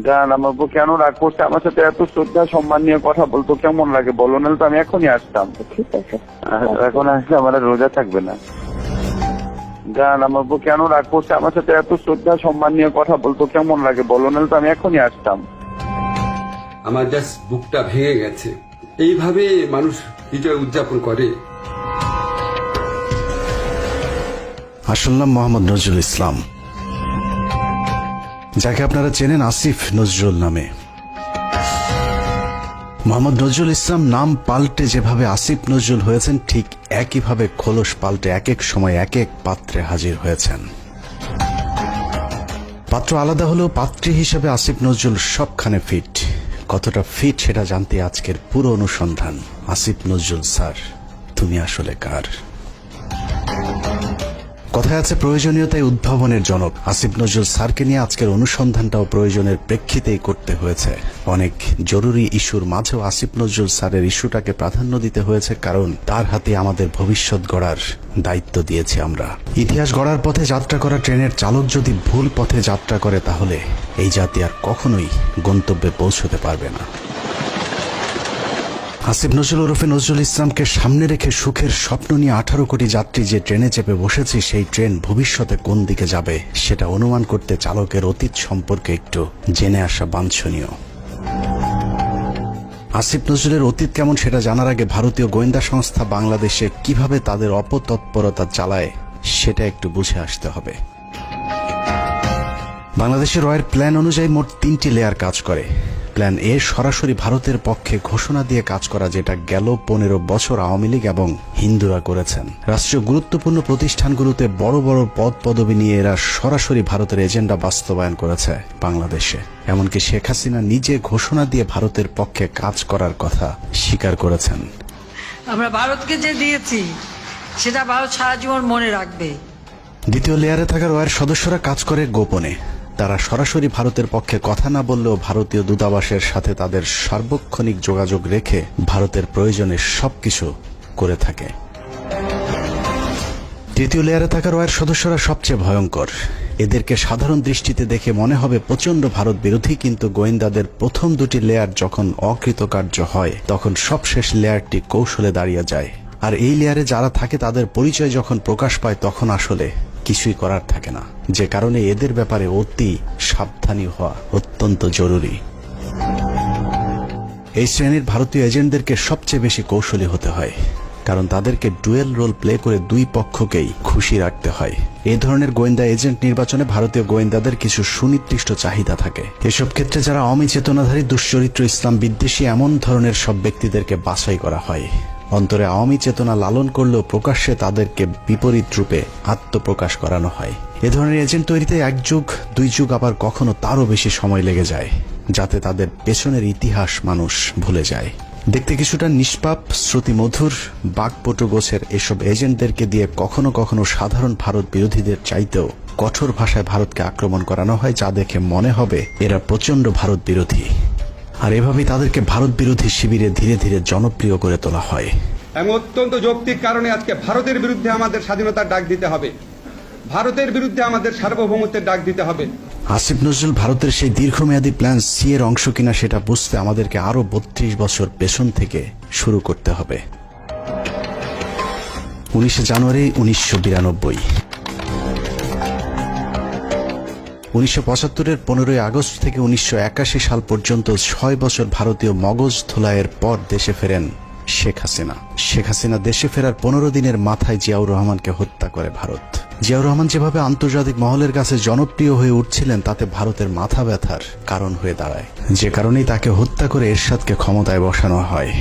জান আমার বউ কেন রাগ করছে, আমার সাথে এত শ্রদ্ধা সম্মান নিয়ে কথা বলতো কেমন লাগে বলো, নাহলে তো আমি এখনই আসতাম। ঠিক আছে। এখন আসলে আমার আর রোজা থাকবে না। জান আমার বউ কেন রাগ করছে, আমার সাথে এত শ্রদ্ধা সম্মান নিয়ে কথা বলতো কেমন লাগে বলো, নাহলে তো আমি এখনই আসতাম। আমার জাস্ট বুকটা ভেঙে গেছে। এইভাবে মানুষ বিজয় উদযাপন করে। আসল নাম মোহাম্মদ নজরুল ইসলাম, যাকে আপনারা চেনেন আসিফ নজরুল নামে। মোহাম্মদ নজরুল ইসলাম নাম পাল্টে যেভাবে আসিফ নজরুল হয়েছেন, ঠিক একইভাবে খোলস পাল্টে এক এক সময় এক এক পাত্রে হাজির হয়েছেন। পাত্র আলাদা হলেও পাত্রী হিসেবে আসিফ নজরুল সবখানে ফিট। কতটা ফিট সেটা জানতে আজকের পুরো অনুসন্ধান। আসিফ নজরুল স্যার, তুমি আসলে কার? কথায় আছে প্রয়োজনীয়তাই উদ্ভাবনের জনক। আসিফ নজরুল স্যারকে নিয়ে আজকের অনুসন্ধানটাও প্রয়োজনের প্রেক্ষিতেই করতে হয়েছে। অনেক জরুরি ইস্যুর মাঝেও আসিফ নজরুল স্যারের ইস্যুটাকে প্রাধান্য দিতে হয়েছে, কারণ তার হাতে আমাদের ভবিষ্যৎ গড়ার দায়িত্ব দিয়েছি আমরা। ইতিহাস গড়ার পথে যাত্রা করা ট্রেনের চালক যদি ভুল পথে যাত্রা করে, তাহলে এই জাতি আর কখনোই গন্তব্যে পৌঁছতে পারবে না। আসিফ নজরুল ওরফে নজরুল ইসলামকে সামনে রেখে সুখের স্বপ্ন নিয়ে 18 কোটি যাত্রী যে ট্রেনে চেপে বসেছি, সেই ট্রেন ভবিষ্যতে কোন দিকে যাবে সেটা অনুমান করতে চালকের অতীত সম্পর্কে একটু জেনে আসা বাঞ্ছনীয়। আসিফ নজরুলের অতীত কেমন সেটা জানার আগে ভারতীয় গোয়েন্দা সংস্থা বাংলাদেশে কিভাবে তাদের অপতৎপরতা চালায় সেটা একটু বুঝে আসতে হবে। বাংলাদেশের রয়ের প্ল্যান অনুযায়ী মোট 3টি লেয়ার কাজ করে। প্ল্যান এ সরাসরি ভারতের পক্ষে ঘোষণা দিয়ে কাজ করা, যেটা গেল 15 বছর আওয়ামী লীগ এবং হিন্দুরা করেছেন। রাষ্ট্রীয় গুরুত্বপূর্ণ প্রতিষ্ঠানগুলোতে বড় বড় পদ পদবি নিয়ে এরা সরাসরি ভারতের এজেন্ডা বাস্তবায়ন করেছে বাংলাদেশে। এমনকি শেখ হাসিনা নিজে ঘোষণা দিয়ে ভারতের পক্ষে কাজ করার কথা স্বীকার করেছেন। আমরা ভারতকে যে দিয়েছি সেটা ভারত সারা জীবন মনে রাখবে। দ্বিতীয় লেয়ারে থাকা রয়ের সদস্যরা কাজ করে গোপনে। তারা সরাসরি ভারতের পক্ষে কথা না বললেও ভারতীয় দূতাবাসের সাথে তাদের সার্বক্ষণিক যোগাযোগ রেখে ভারতের প্রয়োজনে সবকিছু করে থাকে। তৃতীয় লেয়ারে থাকা রয়ের সদস্যরা সবচেয়ে ভয়ঙ্কর। এদেরকে সাধারণ দৃষ্টিতে দেখে মনে হবে প্রচন্ড ভারত বিরোধী, কিন্তু গোয়েন্দাদের প্রথম 2টি লেয়ার যখন অকৃতকার্য হয়, তখন সবশেষ লেয়ারটি কৌশলে দাঁড়িয়ে যায়। আর এই লেয়ারে যারা থাকে তাদের পরিচয় যখন প্রকাশ পায়, তখন আসলে কিছুই করার থাকে না। যে কারণে এদের ব্যাপারে অতি সাবধানী হওয়া অত্যন্ত জরুরি। এই শ্রেণীর ভারতীয় এজেন্টদেরকে সবচেয়ে বেশি কৌশলী হতে হয়, কারণ তাদেরকে ডুয়েল রোল প্লে করে দুই পক্ষকেই খুশি রাখতে হয়। এই ধরনের গোয়েন্দা এজেন্ট নির্বাচনে ভারতীয় গোয়েন্দাদের কিছু সুনির্দিষ্ট চাহিদা থাকে। এসব ক্ষেত্রে যারা আওয়ামী চেতনাধারী, দুশ্চরিত্র, ইসলাম বিদ্বেষী এমন ধরনের সব ব্যক্তিদেরকে বাছাই করা হয়। অন্তরে আওয়ামী চেতনা লালন করলেও প্রকাশ্যে তাদেরকে বিপরীত রূপে আত্মপ্রকাশ করানো হয়। এ ধরনের এজেন্ট তৈরিতে 1 যুগ 2 যুগ, আবার কখনো তারও বেশি সময় লেগে যায়, যাতে তাদের পেছনের ইতিহাস মানুষ ভুলে যায়। দেখতে কিছুটা নিষ্পাপ, শ্রুতিমধুর, বাকপটু গোছের এসব এজেন্টদেরকে দিয়ে কখনো কখনো সাধারণ ভারত বিরোধীদের চাইতেও কঠোর ভাষায় ভারতকে আক্রমণ করানো হয়, যা দেখে মনে হবে এরা প্রচন্ড ভারত বিরোধী। আর এভাবেই তাদেরকে ভারত বিরোধী শিবিরে ধীরে ধীরে জনপ্রিয় করে তোলা হয়। এবং অত্যন্ত যৌক্তিক কারণে আজকে ভারতের বিরুদ্ধে আমাদের স্বাধীনতার ডাক দিতে হবে, ভারতের বিরুদ্ধে আমাদের সার্বভৌমত্বের ডাক দিতে হবে। আসিফ নজরুল ভারতের সেই দীর্ঘমেয়াদী প্ল্যান সি এর অংশ কিনা সেটা বুঝতে আমাদেরকে আরো 32 বছর পেছন থেকে শুরু করতে হবে। 19 জানুয়ারি 1992, 1975-এর 15 আগস্ট থেকে 1981 সাল পর্যন্ত 6 বছর ভারতীয় মগজ ধোলাইয়ের পর দেশে ফেরেন শেখ হাসিনা। শেখ হাসিনা দেশে ফেরার 15 দিনের মাথায় জিয়াউর রহমানকে হত্যা করে ভারত। জিয়াউর রহমান যেভাবে আন্তর্জাতিক মহলের কাছে জনপ্রিয় হয়ে উঠছিলেন, তাতে ভারতের মাথা ব্যথার কারণ হয়ে দাঁড়ায়, যে কারণেই তাকে হত্যা করে এরশাদকে ক্ষমতায় বসানো হয়।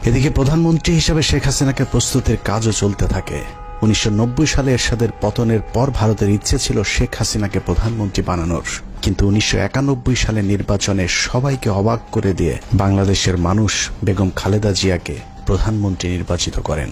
এদিকে প্রধানমন্ত্রী হিসেবে শেখ হাসিনাকে প্রস্তুতির কাজও চলতে থাকে। 1990 সালে এরশাদের পতনের পর ভারতের ইচ্ছে ছিল শেখ হাসিনাকে প্রধানমন্ত্রী বানানোর, কিন্তু 1991 সালে নির্বাচনে সবাইকে অবাক করে দিয়ে বাংলাদেশের মানুষ বেগম খালেদা জিয়াকে প্রধানমন্ত্রী নির্বাচিত করেন।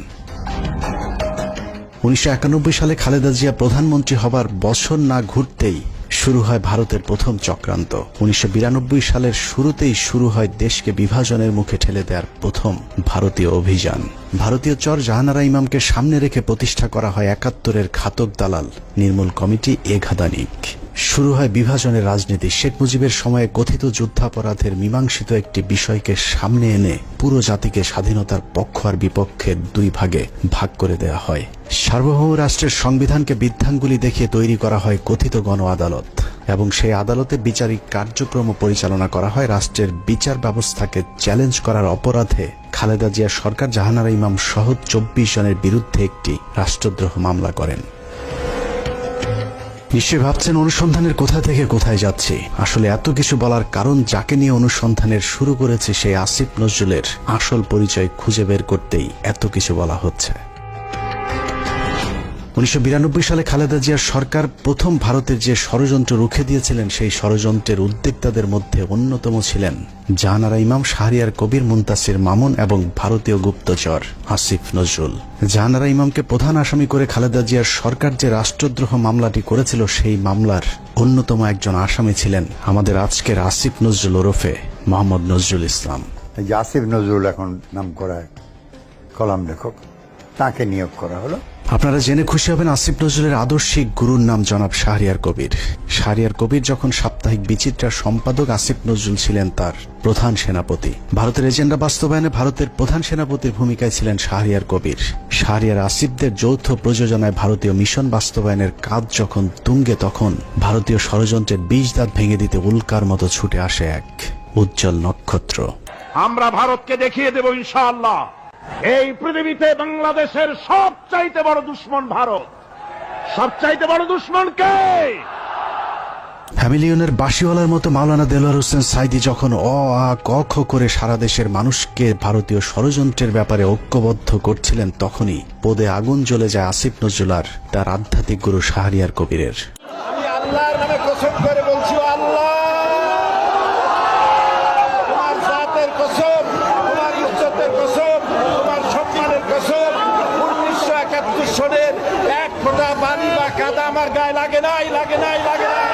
1991 সালে খালেদা জিয়া প্রধানমন্ত্রী হবার বছর না ঘুরতেই শুরু হয় ভারতের প্রথম চক্রান্ত। 1992 সালের শুরুতেই শুরু হয় দেশকে বিভাজনের মুখে ঠেলে দেওয়ার প্রথম ভারতীয় অভিযান। ভারতীয় চর জাহানারা ইমামকে সামনে রেখে প্রতিষ্ঠা করা হয় 71-এর ঘাতক দালাল নির্মূল কমিটি এ ঘাদানিক। শুরু হয় বিভাজনের রাজনীতি। শেখ মুজিবের সময়ে কথিত যুদ্ধাপরাধের মীমাংসিত একটি বিষয়কে সামনে এনে পুরো জাতিকে স্বাধীনতার পক্ষ আর বিপক্ষের দুই ভাগে ভাগ করে দেয়া হয়। সার্বভৌম রাষ্ট্রের সংবিধানকে বৃদ্ধাঙ্গুলি দেখিয়ে তৈরি করা হয় কথিত গণ আদালত, এবং সেই আদালতে বিচারিক কার্যক্রম পরিচালনা করা হয় রাষ্ট্রের বিচার ব্যবস্থাকে চ্যালেঞ্জ করার অপরাধে খালেদা জিয়া সরকার জাহানারা ইমাম সহ 24 জনের বিরুদ্ধে একটি রাষ্ট্রদ্রোহ মামলা করেন। নিশ্চয়ই ভাবছেন অনুসন্ধানের কোথা থেকে কোথায় যাচ্ছে। আসলে এত কিছু বলার কারণ, যাকে নিয়ে অনুসন্ধানের শুরু করেছে সেই আসিফ নজরুলের আসল পরিচয় খুঁজে বের করতেই এত কিছু বলা হচ্ছে। 1992 সালে খালেদা জিয়ার সরকার প্রথম ভারতের যে ষড়যন্ত্র রুখে দিয়েছিলেন, সেই ষড়যন্ত্রের উদ্যোক্তাদের মধ্যে অন্যতম ছিলেন জাহানারা ইমাম, শাহরিয়ার কবির, মুনতাসির মামুন এবং ভারতীয় গুপ্তচর আসিফ নজরুল। জাহানারা ইমামকে প্রধান আসামি করে খালেদা জিয়ার সরকার যে রাষ্ট্রদ্রোহ মামলাটি করেছিল, সেই মামলার অন্যতম একজন আসামি ছিলেন আমাদের আজকের আসিফ নজরুল ওরফে মোহাম্মদ নজরুল ইসলাম। এই যে আসিফ নজরুল এখন নাম করা কলাম লেখক, তাকে নিয়োগ করা হলো। আপনারা জেনে খুশি হবেন, আসিফ নজরুলের আদর্শিক গুরুর নাম জনাব শাহরিয়ার কবির। শাহরিয়ার কবির যখন সাপ্তাহিক বিচিত্রার সম্পাদক, আসিফ নজরুল ছিলেন তার প্রধান সেনাপতি। ভারতের এজেন্ডা বাস্তবায়নে ভারতের প্রধান সেনাপতির ভূমিকায় ছিলেন শাহরিয়ার কবির। শাহরিয়ার আসিফদের যৌথ প্রযোজনায় ভারতীয় মিশন বাস্তবায়নের কাজ যখন তুঙ্গে, তখন ভারতীয় ষড়যন্ত্রের বীজ দাঁত ভেঙে দিতে উল্কার মতো ছুটে আসে এক উজ্জ্বল নক্ষত্র। আমরা ভারতকে দেখিয়ে দেব ইনশাআল্লাহ, এই পৃথিবীতে বাংলাদেশের সবচাইতে বড় দুশ্মন ভারত। সবচাইতে বড় দুশ্মন কে? হ্যামিলিয়নের বাঁশিওয়ালার মতো মাওলানা দেলোয়ার হোসেন সাইদি যখন অ আ ক খ করে সারা দেশের মানুষকে ভারতীয় ষড়যন্ত্রের ব্যাপারে ঐক্যবদ্ধ করছিলেন, তখনই পদে আগুন জ্বলে যায় আসিফ নজরুল আর তার আধ্যাত্মিক গুরু শাহরিয়ার কবিরের। আমি আল্লাহর নামে কসম করে বলছি, আল্লাহ তোমার জাতের কসম, তোমার ইজ্জতের কসম, তোমার সম্মানের কসম, 1971 সনের এক ফোঁটা পানি বা কাদা আমার গায়ে লাগে নাই, লাগে নাই, লাগে নাই।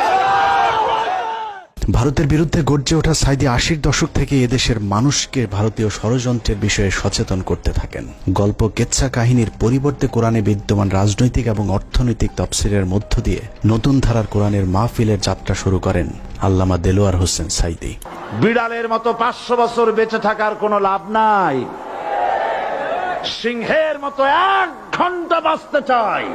ভারতের বিরুদ্ধে গর্জে ওঠা সাইদি 80-র দশক থেকে এদেশের মানুষকে ভারতীয় ষড়যন্ত্রের বিষয়ে সচেতন করতে থাকেন। গল্প, কেচ্ছা কাহিনীর পরিবর্তে কোরআনে বিদ্যমান রাজনৈতিক এবং অর্থনৈতিক তফসিরের মধ্য দিয়ে নতুন ধারার কোরআনের মাহফিলের যাত্রা শুরু করেন আল্লামা দেলোয়ার হোসেন সাইদি। বিড়ালের মতো 500 বছর বেঁচে থাকার কোনো লাভ নাই, সিংহের মতো 1 ঘন্টা বাঁচতে চাই।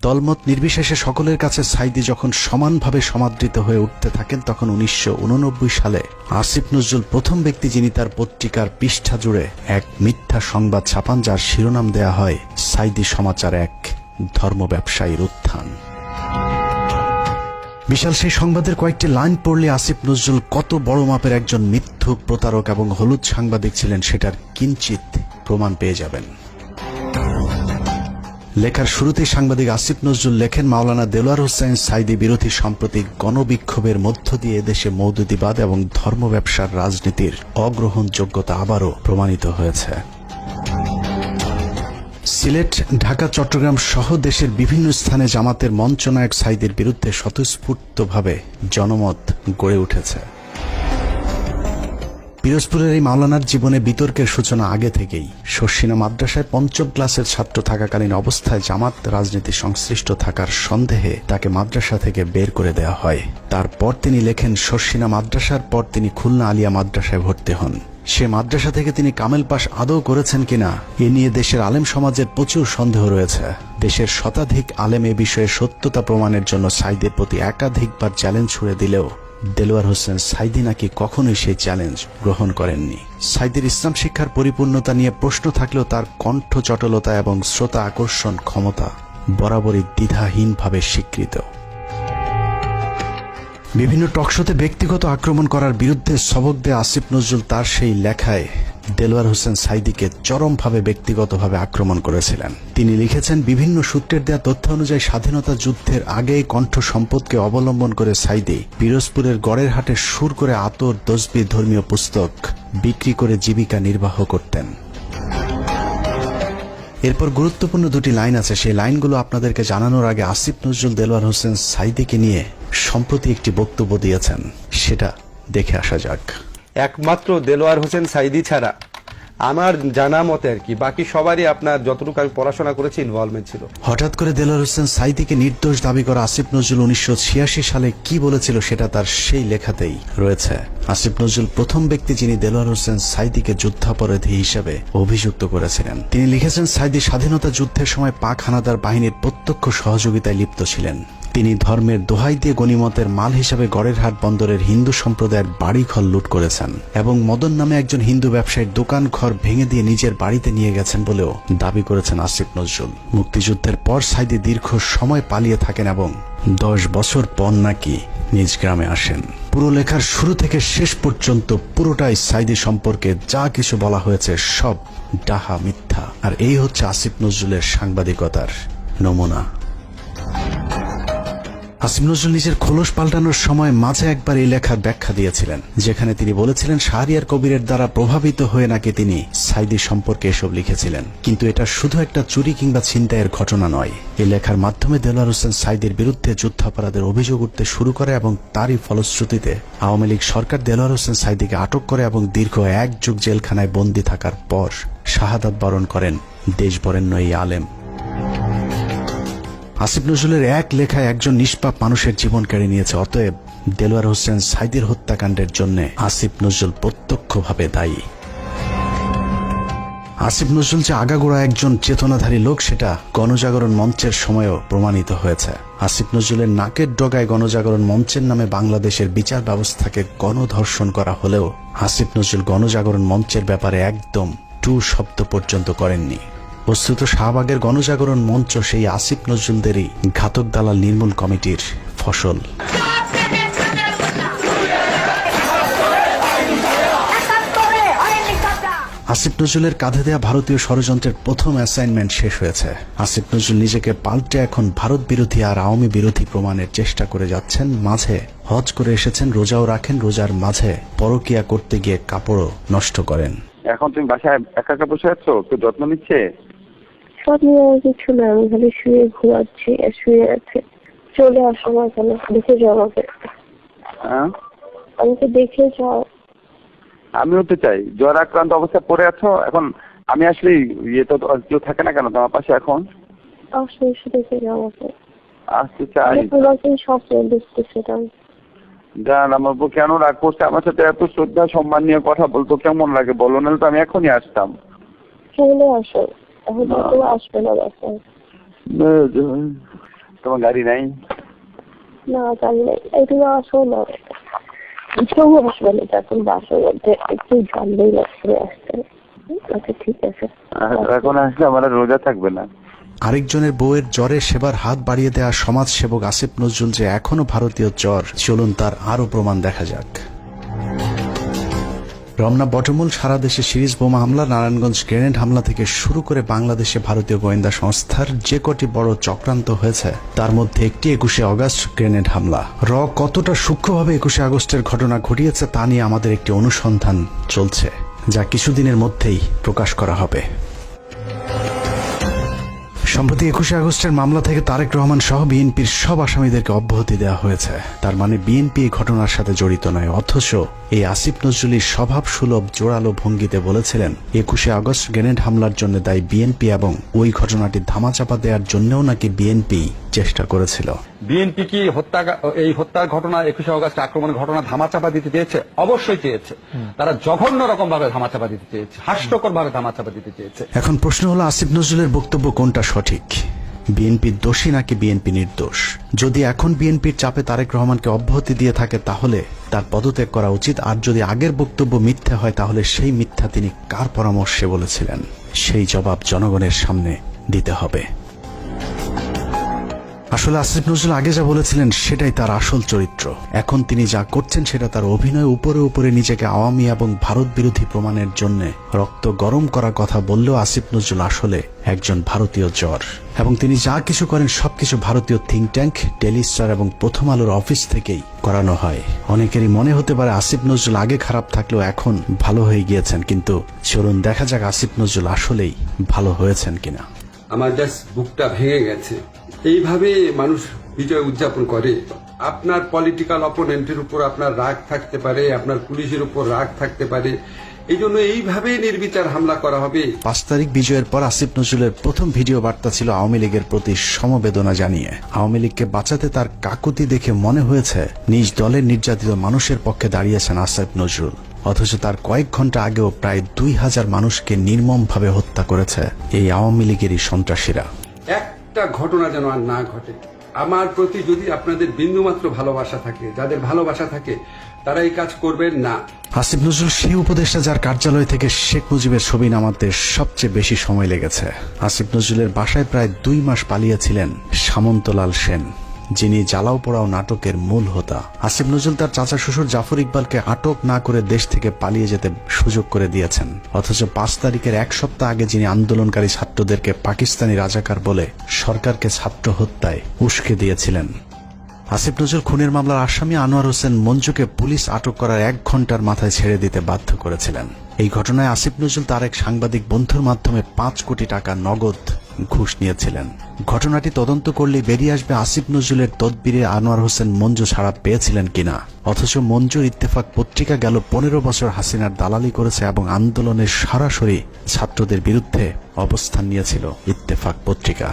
দলমত নির্বিশেষে সকলের কাছে সাইদি যখন সমানভাবে সমাদৃত হয়ে উঠতে থাকেন, তখন 1989 সালে আসিফ নজরুল প্রথম ব্যক্তি যিনি তার পত্রিকার পৃষ্ঠা জুড়ে এক মিথ্যা সংবাদ ছাপান, যার শিরোনাম দেয়া হয় সাইদি সমাচার, এক ধর্ম ব্যবসায়ীর উত্থান। বিশাল সেই সংবাদের কয়েকটি লাইন পড়লে আসিফ নজরুল কত বড় মাপের একজন মিথ্যুক, প্রতারক এবং হলুদ সাংবাদিক ছিলেন সেটার কিঞ্চিত প্রমাণ পেয়ে যাবেন। লেখার শুরুতেই সাংবাদিক আসিফ নজরুল লেখেন, মাওলানা দেলোয়ার হোসেন সাইদি বিরোধী সাম্প্রতিক গণবিক্ষোভের মধ্য দিয়ে এদেশে মৌদুদিবাদ এবং ধর্ম ব্যবসার রাজনীতির অগ্রহণযোগ্যতা আবারও প্রমাণিত হয়েছে। সিলেট, ঢাকা, চট্টগ্রাম সহ দেশের বিভিন্ন স্থানে জামাতের মঞ্চনায়ক সাইদির বিরুদ্ধে স্বতঃস্ফূর্তভাবে জনমত গড়ে উঠেছে। পিরোজপুরের এই মাওলানার জীবনে বিতর্কের সূচনা আগে থেকেই। শর্ষিনা মাদ্রাসায় 5ম ক্লাসের ছাত্র থাকাকালীন অবস্থায় জামাত রাজনীতি সংশ্লিষ্ট থাকার সন্দেহে তাকে মাদ্রাসা থেকে বের করে দেওয়া হয়। তারপর তিনি লেখেন, শর্ষিনা মাদ্রাসার পর তিনি খুলনা আলিয়া মাদ্রাসায় ভর্তি হন। সে মাদ্রাসা থেকে তিনি কামেল পাশ আদৌ করেছেন কিনা এ নিয়ে দেশের আলেম সমাজের প্রচুর সন্দেহ রয়েছে। দেশের শতাধিক আলেম এ বিষয়ে সত্যতা প্রমাণের জন্য সাইদের প্রতি একাধিকবার চ্যালেঞ্জ ছুড়ে দিলেও দেলোয়ার হোসেন সাইদি নাকি কখনোই সেই চ্যালেঞ্জ গ্রহণ করেননি। সাইদির ইসলাম শিক্ষার পরিপূর্ণতা নিয়ে প্রশ্ন থাকলেও তার কণ্ঠ চটলতা এবং শ্রোতা আকর্ষণ ক্ষমতা বরাবরই দ্বিধাহীনভাবে স্বীকৃত। বিভিন্ন টকশোতে ব্যক্তিগত আক্রমণ করার বিরুদ্ধে সবক দেয়া আসিফ নজরুল তার সেই লেখায় দেলোয়ার হোসেন সাইদিকে চরমভাবে ব্যক্তিগতভাবে আক্রমণ করেছিলেন। তিনি লিখেছেন, বিভিন্ন সূত্রের দেয়া তথ্য অনুযায়ী স্বাধীনতা যুদ্ধের আগেই কণ্ঠ সম্পদকে অবলম্বন করে সাইদি পিরোজপুরের গড়ের হাটে সুর করে আতর, তসবিহ, ধর্মীয় পুস্তক বিক্রি করে জীবিকা নির্বাহ করতেন। এরপর গুরুত্বপূর্ণ দুটি লাইন আছে, সেই লাইনগুলো আপনাদেরকে জানানোর আগে আসিফ নজরুল দেলোয়ার হোসেন সাইদিকে নিয়ে সম্প্রতি একটি বক্তব্য দিয়েছেন, সেটা দেখে আসা যাক। একমাত্র দেলোয়ার হোসেন সাইদি ছাড়া আমার জানা মতে আর কি বাকি সবারই আপনার যতটুকু আমি পড়াশোনা করেছি ইনভলভমেন্ট ছিল। হঠাৎ করে দেলোয়ার হোসেন সাঈদীকে নির্দোষ দাবি করা আসিফ নজরুল 1986 সালে কি বলেছিল সেটা তার সেই লেখাতেই রয়েছে। আসিফ নজরুল প্রথম ব্যক্তি যিনি দেলোয়ার হোসেন সাঈদীকে যুদ্ধাপরাধী হিসেবে অভিযুক্ত করেছিলেন। তিনি লিখেছেন, সাঈদী স্বাধীনতা যুদ্ধের সময় পাক হানাদার বাহিনীর প্রত্যক্ষ সহযোগিতায় লিপ্ত ছিলেন। তিনি ধর্মের দোহাই দিয়ে গনিমতের মাল হিসাবে গড়েরহাট বন্দরের হিন্দু সম্প্রদায়ের বাড়িঘর লুট করেছেন এবং মদন নামে একজন হিন্দু ব্যবসায়ীর দোকান ঘর ভেঙে দিয়ে নিজের বাড়িতে নিয়ে গেছেন বলেও দাবি করেছেন আসিফ নজরুল। মুক্তিযুদ্ধের পর সাঈদী দীর্ঘ সময় পালিয়ে থাকেন এবং 10 বছর পর নাকি নিজ গ্রামে আসেন। পুরো লেখার শুরু থেকে শেষ পর্যন্ত পুরোটাই সাঈদী সম্পর্কে যা কিছু বলা হয়েছে সব ডাহা মিথ্যা। আর এই হচ্ছে আসিফ নজরুলের সাংবাদিকতার নমুনা। আসিফ নজরুল নিজের খোলস পাল্টানোর সময় মাঝে একবার এই লেখার ব্যাখ্যা দিয়েছিলেন, যেখানে তিনি বলেছিলেন শাহরিয়ার কবিরের দ্বারা প্রভাবিত হয়ে নাকি তিনি সাঈদী সম্পর্কে এসব লিখেছিলেন। কিন্তু এটা শুধু একটা চুরি কিংবা ছিনতাইয়ের ঘটনা নয়। এই লেখার মাধ্যমে দেলোয়ার হোসেন সাঈদীর বিরুদ্ধে যুদ্ধাপরাধের অভিযোগ উঠতে শুরু করে এবং তারই ফলশ্রুতিতে আওয়ামী লীগ সরকার দেলোয়ার হোসেন সাঈদীকে আটক করে এবং দীর্ঘ 1 যুগ জেলখানায় বন্দী থাকার পর শাহাদাত বরণ করেন দেশবরেণ্য এই আলেম। আসিফ নজরুলের এক লেখায় একজন নিষ্পাপ মানুষের জীবন কেড়ে নিয়েছে। অতএব দেলোয়ার হোসেন সাঈদীর হত্যাকাণ্ডের জন্য আসিফ নজরুল প্রত্যক্ষভাবে দায়ী। আসিফ নজরুল যে আগাগোড়া একজন চেতনাধারী লোক সেটা গণজাগরণ মঞ্চের সময়ও প্রমাণিত হয়েছে। আসিফ নজরুলের নাকের ডগায় গণজাগরণ মঞ্চের নামে বাংলাদেশের বিচার ব্যবস্থাকে গণধর্ষণ করা হলেও আসিফ নজরুল গণজাগরণ মঞ্চের ব্যাপারে একদম টু শব্দ পর্যন্ত করেননি। বস্তুত শাহবাগের গণজাগরণ মঞ্চ সেই আসিফ নজরুলদেরই ঘাতক দালাল নির্মূল কমিটির ফসল। আসিফ নজরুলের কাঁধে দেয়া ভারতীয় ষড়যন্ত্রের প্রথম অ্যাসাইনমেন্ট শেষ হয়েছে। আসিফ নজরুল নিজেকে পাল্টে এখন ভারত বিরোধী আর আওয়ামী বিরোধী প্রমাণের চেষ্টা করে যাচ্ছেন। মাঝে হজ করে এসেছেন, রোজাও রাখেন, রোজার মাঝে পরকিয়া করতে গিয়ে কাপড়ও নষ্ট করেন। এখন তুমি বাসায় একা একা বসে আছো, কেউ যত্ন নিচ্ছে? কিছু না, আমি খালি শুয়ে ঘুমাচ্ছি, শুয়ে আছে। চলে আসো না কেন, দেখে যাও আমাকে। আমাকে দেখে যাও। আমিও তো চাই। জ্বর আক্রান্ত অবস্থায় পড়ে আছো এখন। আমি আসলে ইয়ে তো কেউ থাকে না কেন তোমার পাশে এখন? আসলে এসে দেখে যাও আমাকে। আসতে চাই। তোমাকে স্বপ্ন দেখতেছিলাম। জান, আমার বউ কেন রাগ করছে? আমার সাথে এত শ্রদ্ধা সম্মান নিয়ে কথা বলতো কেমন লাগে বলো, নাহলে তো আমি এখনই আসতাম। চলে আসো, এখন তো আসবে না বাসায়। তোমার গাড়ি নাই? না, গাড়ি নাই। তুমি আসো না, কেউ আসবে না। এখন বাসার মধ্যে একটু জানলেই লাগছে আসতে। আচ্ছা ঠিক আছে, এখন আসলে আমার রোজা থাকবে না। আরেকজনের বউয়ের জ্বরে সেবার হাত বাড়িয়ে দেওয়া সমাজ সেবক আসিফ নজরুল যে এখনো ভারতীয় জ্বর, চলুন তার আরো প্রমাণ দেখা যাক। রমনা বটমূল সারা দেশে সিরিজ বোমা হামলা, নারায়ণগঞ্জ গ্রেনেড হামলা থেকে শুরু করে বাংলাদেশে ভারতীয় গোয়েন্দা সংস্থার যে কটি বড় চক্রান্ত হয়েছে তার মধ্যে একটি 21শে আগস্ট গ্রেনেড হামলা। কতটা সূক্ষ্মভাবে 21শে আগস্টের ঘটনা ঘটিয়েছে তা নিয়ে আমাদের একটি অনুসন্ধান চলছে, যা কিছুদিনের মধ্যেই প্রকাশ করা হবে। সম্প্রতি 21শে আগস্টের মামলা থেকে তারেক রহমান সহ বিএনপির সব আসামিদেরকে অব্যাহতি দেওয়া হয়েছে। তার মানে বিএনপি এই ঘটনার সাথে জড়িত নয়। অথচ এই আসিফ নজরুলের স্বভাব সুলভ জোরালো ভঙ্গিতে বলেছিলেন 21শে আগস্ট গ্রেনেড হামলার জন্য দায়ী বিএনপি এবং ওই ঘটনাটি ধামাচাপা দেওয়ার জন্যও নাকি বিএনপি চেষ্টা করেছিল। বিএনপি কি এই হত্যার ঘটনা 21শে আগস্ট আক্রমণের ঘটনা ধামাচাপা দিতে চেয়েছে? অবশ্যই চেয়েছে। তারা জঘন্য রকম ভাবে ধামাচাপা দিতে চেয়েছে, হাস্যকর ভাবে ধামাচাপা দিতে চেয়েছে। এখন প্রশ্ন হলো আসিফ নজরুলের বক্তব্য কোনটা সঠিক? বিএনপি দোষী নাকি বিএনপি নির্দোষ? যদি এখন বিএনপির চাপে তারেক রহমানকে অব্যাহতি দিয়ে থাকে তাহলে তার পদত্যাগ করা উচিত। আর যদি আগের বক্তব্য মিথ্যা হয় তাহলে সেই মিথ্যা তিনি কার পরামর্শে বলেছিলেন সেই জবাব জনগণের সামনে দিতে হবে। আসলে আসিফ নজরুল আগে যা বলেছিলেন সেটাই তার আসল চরিত্র। এখন তিনি যা করছেন সেটা তার অভিনয়। উপরে উপরে নিজেকে আওয়ামী এবং ভারত বিরোধী প্রমাণের জন্য রক্ত গরম করার কথা বললেও আসিফ নজরুল আসলে একজন ভারতীয় জ্বর এবং তিনি যা কিছু করেন সবকিছু ভারতীয় থিঙ্ক ট্যাঙ্ক, ডেইলি স্টার এবং প্রথম আলোর অফিস থেকেই করানো হয়। অনেকেরই মনে হতে পারে আসিফ নজরুল আগে খারাপ থাকলেও এখন ভালো হয়ে গিয়েছেন, কিন্তু চলুন দেখা যাক আসিফ নজরুল আসলেই ভালো হয়েছেন কিনা। আমার জাস্ট বুকটা ভেঙে গেছে। এইভাবে মানুষ বিজয় উদযাপন করে। আপনার পলিটিক্যাল অপোনেন্টের উপর আপনার রাগ থাকতে পারে, আপনার পুলিশের উপর রাগ থাকতে পারে, এই জন্য এইভাবে নির্বিচার হামলা করা হবে। 5 তারিখ বিজয়ের পর আসিফ নজরুলের প্রথম ভিডিও বার্তা ছিল আওয়ামী লীগের প্রতি সমবেদনা জানিয়ে। আওয়ামী লীগকে বাঁচাতে তার কাকুতি দেখে মনে হয়েছে নিজ দলের নির্যাতিত মানুষের পক্ষে দাঁড়িয়েছেন আসিফ নজরুল। অথচ তার কয়েক ঘন্টা আগেও প্রায় 2000 মানুষকে নির্মমভাবে হত্যা করেছে এই আওয়ামী লীগেরই সন্ত্রাসীরা। একটা ঘটনা যেন আর না ঘটে। আমার প্রতি যদি আপনাদের বিন্দুমাত্র ভালোবাসা থাকে, যাদের ভালোবাসা থাকে, তারা এই কাজ করবেন না। আসিফ নজরুল সেই উপদেষ্টা যার কার্যালয় থেকে শেখ মুজিবের ছবি নামাতে সবচেয়ে বেশি সময় লেগেছে। আসিফ নজরুলের বাসায় প্রায় 2 মাস পালিয়েছিলেন সামন্তলাল সেন, যিনি জ্বালাও পোড়াও নাটকের মূল হোতা। আসিফ নজরুল তার চাচা শ্বশুর জাফর ইকবালকে আটক না করে দেশ থেকে পালিয়ে যেতে সুযোগ করে দিয়েছেন। অথচ 5 তারিখের 1 সপ্তাহ আগে যিনি আন্দোলনকারী ছাত্রদেরকে পাকিস্তানি রাজাকার বলে সরকারকে ছাত্র হত্যায় উস্কে দিয়েছিলেন। আসিফ নজরুল খুনের মামলার আসামি আনোয়ার হোসেন মঞ্জুকে পুলিশ আটক করার 1 ঘন্টার মাথায় ছেড়ে দিতে বাধ্য করেছিলেন। এই ঘটনায় আসিফ নজরুল তার এক সাংবাদিক বন্ধুর মাধ্যমে 5 কোটি টাকা নগদ ঘুষ নিয়েছিলেন। ঘটনাটি তদন্ত করলে বেরিয়ে আসবে আসিফ নজরুলের তদবিরে আনোয়ার হোসেন মঞ্জু ছাড়া পেয়েছিলেন কিনা। অথচ মঞ্জুর ইত্তেফাক পত্রিকা গেল 15 বছর হাসিনার দালালি করেছে এবং আন্দোলনের সরাসরি ছাত্রদের বিরুদ্ধে অবস্থান নিয়েছিল ইত্তেফাক পত্রিকা।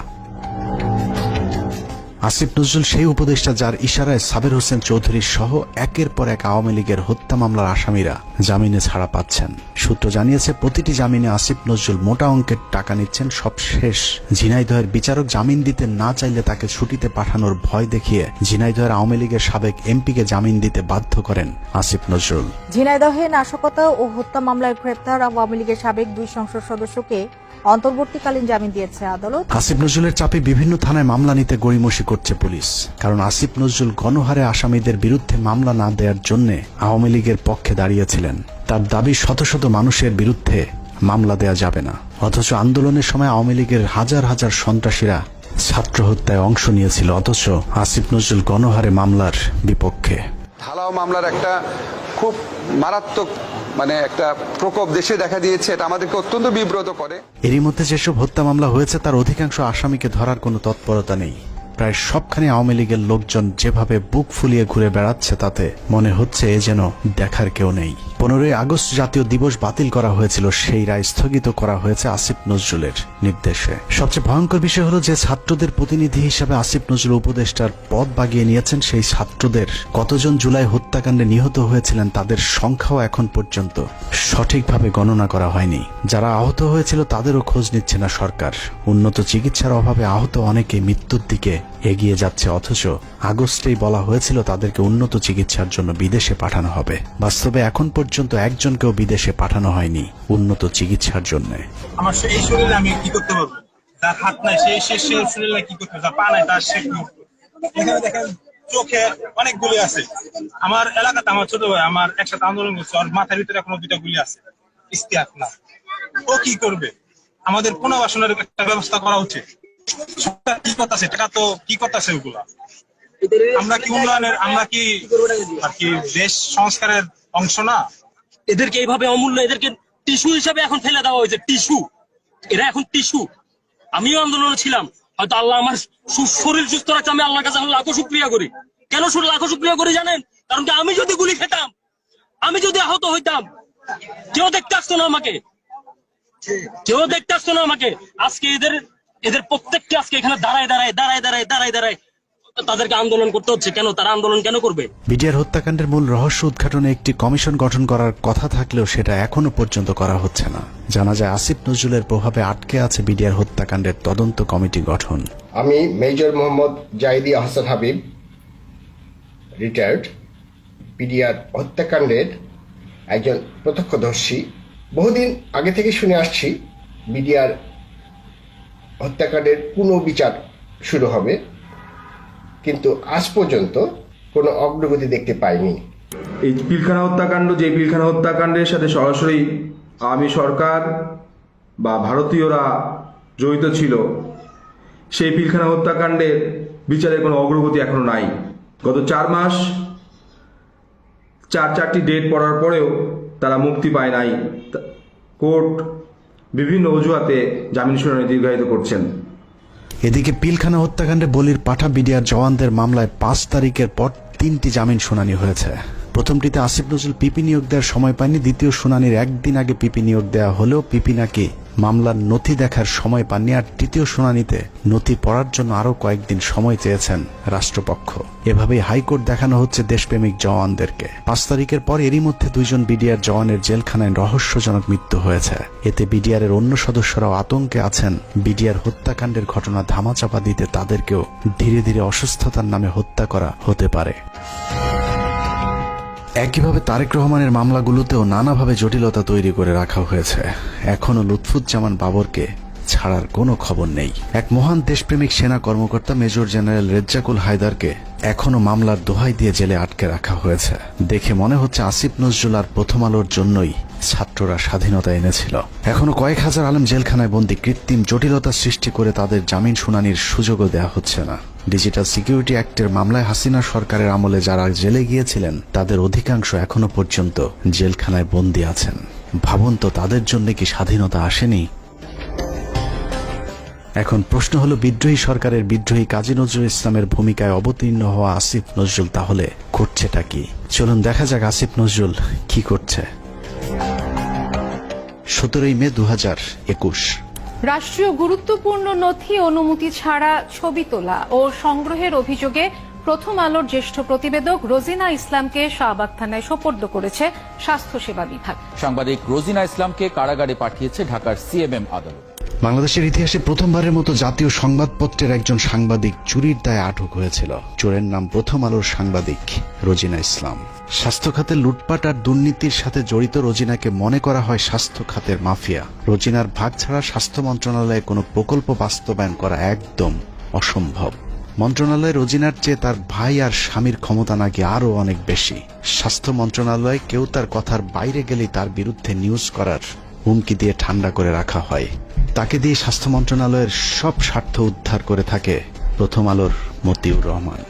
আসিফ নজরুল সেই উপদেষ্টা যার ইশারায় সাবের হোসেন চৌধুরী সহ একের পর এক আওয়ামী লীগের হত্যা মামলার আসামিরা জামিনে ছাড়া পাচ্ছেন। সূত্র জানিয়েছে প্রতিটি জামিনে আসিফ নজরুল মোটা অঙ্কের টাকা নিচ্ছেন। সবশেষ ঝিনাইদহের বিচারক জামিন দিতে না চাইলে তাকে ছুটিতে পাঠানোর ভয় দেখিয়ে ঝিনাইদহের আওয়ামী লীগের সাবেক এমপিকে জামিন দিতে বাধ্য করেন আসিফ নজরুল। ঝিনাইদহে নাশকতা ও হত্যা মামলায় গ্রেপ্তার আওয়ামী লীগের সাবেক 2 সংসদ সদস্যকে অন্তর্বর্তীকালীন জামিন দিয়েছে আদালত। আসিফ নজরুলের চাপে বিভিন্ন থানায় মামলা নিতে গড়িমসি করছে পুলিশ। কারণ আসিফ নজরুল গণহারে আসামিদের বিরুদ্ধে মামলা না দেওয়ার জন্য আওয়ামী লীগের পক্ষে দাঁড়িয়েছিলেন। তার দাবি শত শত মানুষের বিরুদ্ধে মামলা দেয়া যাবে না। অথচ আন্দোলনের সময় আওয়ামী লীগের হাজার হাজার সন্ত্রাসীরা ছাত্র হত্যায় অংশ নিয়েছিল। অথচ আসিফ নজরুল গণহারে মামলার বিপক্ষে। ঢালাও মামলার একটা খুব মারাত্মক একটা প্রকোপ দেশে দেখা দিয়েছে। এটা আমাদেরকে অত্যন্ত বিব্রত করে। এরই মধ্যে যেসব হত্যা মামলা হয়েছে তার অধিকাংশ আসামিকে ধরার কোনো তৎপরতা নেই। প্রায় সবখানে আওয়ামী লীগের লোকজন যেভাবে বুক ফুলিয়ে ঘুরে বেড়াচ্ছে তাতে মনে হচ্ছে এ যেন দেখার কেউ নেই। 15 আগস্ট জাতীয় দিবস বাতিল করা হয়েছিল, সেই রায় স্থগিত করা হয়েছে আসিফ নজরুলের নির্দেশে। সবচেয়ে ভয়ঙ্কর বিষয় হলো যে ছাত্রদের প্রতিনিধি হিসেবে আসিফ নজরুল উপদেষ্টার পদ বাগিয়ে নিয়েছেন। সেই ছাত্রদের কতজন জুলাই হত্যাকাণ্ডে নিহত হয়েছিলেন তাদের সংখ্যাও এখন পর্যন্ত সঠিকভাবে গণনা করা হয়নি। যারা আহত হয়েছিল তাদেরও খোঁজ নিচ্ছে না সরকার। উন্নত চিকিৎসার অভাবে আহত অনেকে মৃত্যুর দিকে এগিয়ে যাচ্ছে। অথচ আগস্টেই বলা হয়েছিল তাদেরকে উন্নত চিকিৎসার জন্য বিদেশে পাঠানো হবে। বাস্তবে এখন পর্যন্ত একজনকেও বিদেশে পাঠানো হয়নি উন্নত চিকিৎসার জন্য। আমার এই শরীরে আমি কি করতে পারবো? যার হাত নাই সে শরীরে কি করতে পারবে? যার পা নাই তার সে কি? এখানে দেখেন চোখে অনেক গুলি আছে। আমার এলাকাতে আমার ছোট ভাই আমার একসাথে আন্দোলন করছে, ওর মাথার ভিতরে এখনো 2টা গুলি আছে। ইস্তিয়াক না, ও কি করবে? আমাদের পুনর্বাসনের একটা ব্যবস্থা করা উচিত। সরকার কি করতেছে? টাকা তো কি করতেছে ওগুলা? আমরা কি উন্নয়নের, আমরা কি আর কি দেশ সংস্কারের অংশ না? এদেরকে এইভাবে অমূল্য, এদেরকে টিস্যু হিসাবে এখন ফেলে দেওয়া হয়েছে। টিস্যু, এরা এখন টিস্যু। আমিও আন্দোলনে ছিলাম, হয়তো আল্লাহ আমার শরীর সুস্থ রাখছে, আমি আল্লাহর কাছে লাখো শুকরিয়া করি। কেন লাখো শুকরিয়া করি জানেন? কারণ কি আমি যদি গুলি খেতাম, আমি যদি আহত হইতাম, কেউ দেখতে আসতো না আমাকে, কেউ দেখতে আসতো না আমাকে। আজকে এদের প্রত্যেককে আজকে এখানে দাঁড়ায় তাদেরকে আন্দোলন করতে হচ্ছে। কেন তারা আন্দোলন কেন করবে? বিডিআর হত্যাকাণ্ডের মূল রহস্য উদ্ঘাটনে একটি কমিশন গঠন করার কথা থাকলেও সেটা এখনো পর্যন্ত করা হচ্ছে না। জানা যায় আসিফ নজরুলের প্রভাবে আটকে আছে বিডিআর হত্যাকাণ্ডের তদন্ত কমিটি গঠন। আমি major Mohammad Zahidi Ahsan Habib, retired, BDR হত্যাকাণ্ডের একজন প্রত্যক্ষদর্শী। বহুদিন আগে থেকে শুনে আসছি বিডিআর হত্যাকাণ্ডের পুনর্বিচার শুরু হবে, কিন্তু আজ পর্যন্ত কোনো অগ্রগতি দেখতে পাইনি। এই পিলখানা হত্যাকাণ্ড, যে পিলখানা হত্যাকাণ্ডের সাথে সরাসরি আওয়ামী সরকার বা ভারতীয়রা জড়িত ছিল, সেই পিলখানা হত্যাকাণ্ডের বিচারের কোনো অগ্রগতি এখনো নাই। গত 4 মাস 4টি ডেট পড়ার পরেও তারা মুক্তি পায় নাই। কোর্ট বিভিন্ন অজুহাতে জামিন শুনানি দীর্ঘায়িত করছেন। এদিকে পিলখানা হত্যাকাণ্ডে বলির পাঠা বিডিআর জওয়ানদের মামলায় 5 তারিখের পর 3টি জামিন শুনানি হয়েছে। প্রথমটিতে আসিফ নজরুল পিপি নিয়োগ দেওয়ার সময় পায়নি, দ্বিতীয় শুনানির একদিন আগে পিপি নিয়োগ দেওয়া হলেও পিপি নাকি মামলার নথি দেখার সময় পাননি, আর তৃতীয় শুনানিতে নথি পড়ার জন্য আরো কয়েকদিন সময় চেয়েছেন রাষ্ট্রপক্ষ। এভাবেই হাইকোর্ট দেখানো হচ্ছে দেশপ্রেমিক জওয়ানদেরকে। ৫ তারিখের পর এরই মধ্যে 2 জন বিডিআর জওয়ানের জেলখানায় রহস্যজনক মৃত্যু হয়েছে। এতে বিডিআর এর অন্য সদস্যরাও আতঙ্কে আছেন বিডিআর হত্যাকাণ্ডের ঘটনা ধামাচাপা দিতে তাদেরকেও ধীরে ধীরে অসুস্থতার নামে হত্যা করা হতে পারে। একইভাবে তারেক রহমানের মামলাগুলোতেও নানাভাবে জটিলতা তৈরি করে রাখা হয়েছে। এখনো লুৎফুজ্জামান বাবরকে ছাড়ার কোনো খবর নেই। এক মহান দেশপ্রেমিক সেনা কর্মকর্তা মেজর জেনারেল রেজ্জাকুল হায়দারকে এখনো মামলার দোহাই দিয়ে জেলে আটকে রাখা হয়েছে। দেখে মনে হচ্ছে আসিফ নজরুল আর প্রথম আলোর জন্যই ছাত্ররা স্বাধীনতা এনেছিল। এখনো কয়েক হাজার আলেম জেলখানায় বন্দী, কৃত্রিম জটিলতা সৃষ্টি করে তাদের জামিন শুনানির সুযোগও দেওয়া হচ্ছে না। ডিজিটাল সিকিউরিটি অ্যাক্টের মামলায় হাসিনা সরকারের আমলে যারা জেলে গিয়েছিলেন তাদের অধিকাংশ এখনো পর্যন্ত জেলখানায় বন্দী আছেন। ভাবুন তো, তাদের জন্য কি স্বাধীনতা আসেনি? এখন প্রশ্ন হলো, বিদ্রোহী সরকারের বিদ্রোহী কাজী নজরুল ইসলামের ভূমিকায় অবতীর্ণ হওয়া আসিফ নজরুল তাহলে করছেটা কি? চলুন দেখা যাক আসিফ নজরুল কি করছে। 17 মে 2021। রাষ্ট্রীয় গুরুত্বপূর্ণ নথি অনুমতি ছাড়া ছবি তোলা ও সংগ্রহের অভিযোগে প্রথম আলোর জ্যেষ্ঠ প্রতিবেদক রোজিনা ইসলামকে শাহবাগ থানায় সোপর্দ করেছে স্বাস্থ্যসেবা বিভাগ। সাংবাদিক রোজিনা ইসলামকে কারাগারে পাঠিয়েছে ঢাকার সিএমএম আদালত। বাংলাদেশের ইতিহাসে প্রথমবারের মতো জাতীয় সংবাদপত্রের একজন সাংবাদিক চুরির দায়ে আটক হয়েছিল। চোরের নাম প্রথম আলোর সাংবাদিক রোজিনা ইসলাম। স্বাস্থ্য খাতের লুটপাট আর দুর্নীতির সাথে জড়িত রোজিনাকে মনে করা হয় স্বাস্থ্য খাতের মাফিয়া। রোজিনার ভাগ ছাড়া স্বাস্থ্য মন্ত্রণালয়ে কোনো প্রকল্প বাস্তবায়ন করা একদম অসম্ভব। মন্ত্রণালয়ে রোজিনার চেয়ে তার ভাই আর স্বামীর ক্ষমতা নাকি আরো অনেক বেশি। স্বাস্থ্য মন্ত্রণালয়ে কেউ তার কথার বাইরে গেলেই তার বিরুদ্ধে নিউজ করার হুমকি দিয়ে ঠান্ডা করে রাখা হয়। তাকে দিয়ে স্বাস্থ্য মন্ত্রণালয়ের সব স্বার্থ উদ্ধার করে থাকে প্রথম আলোর মতিউর রহমান।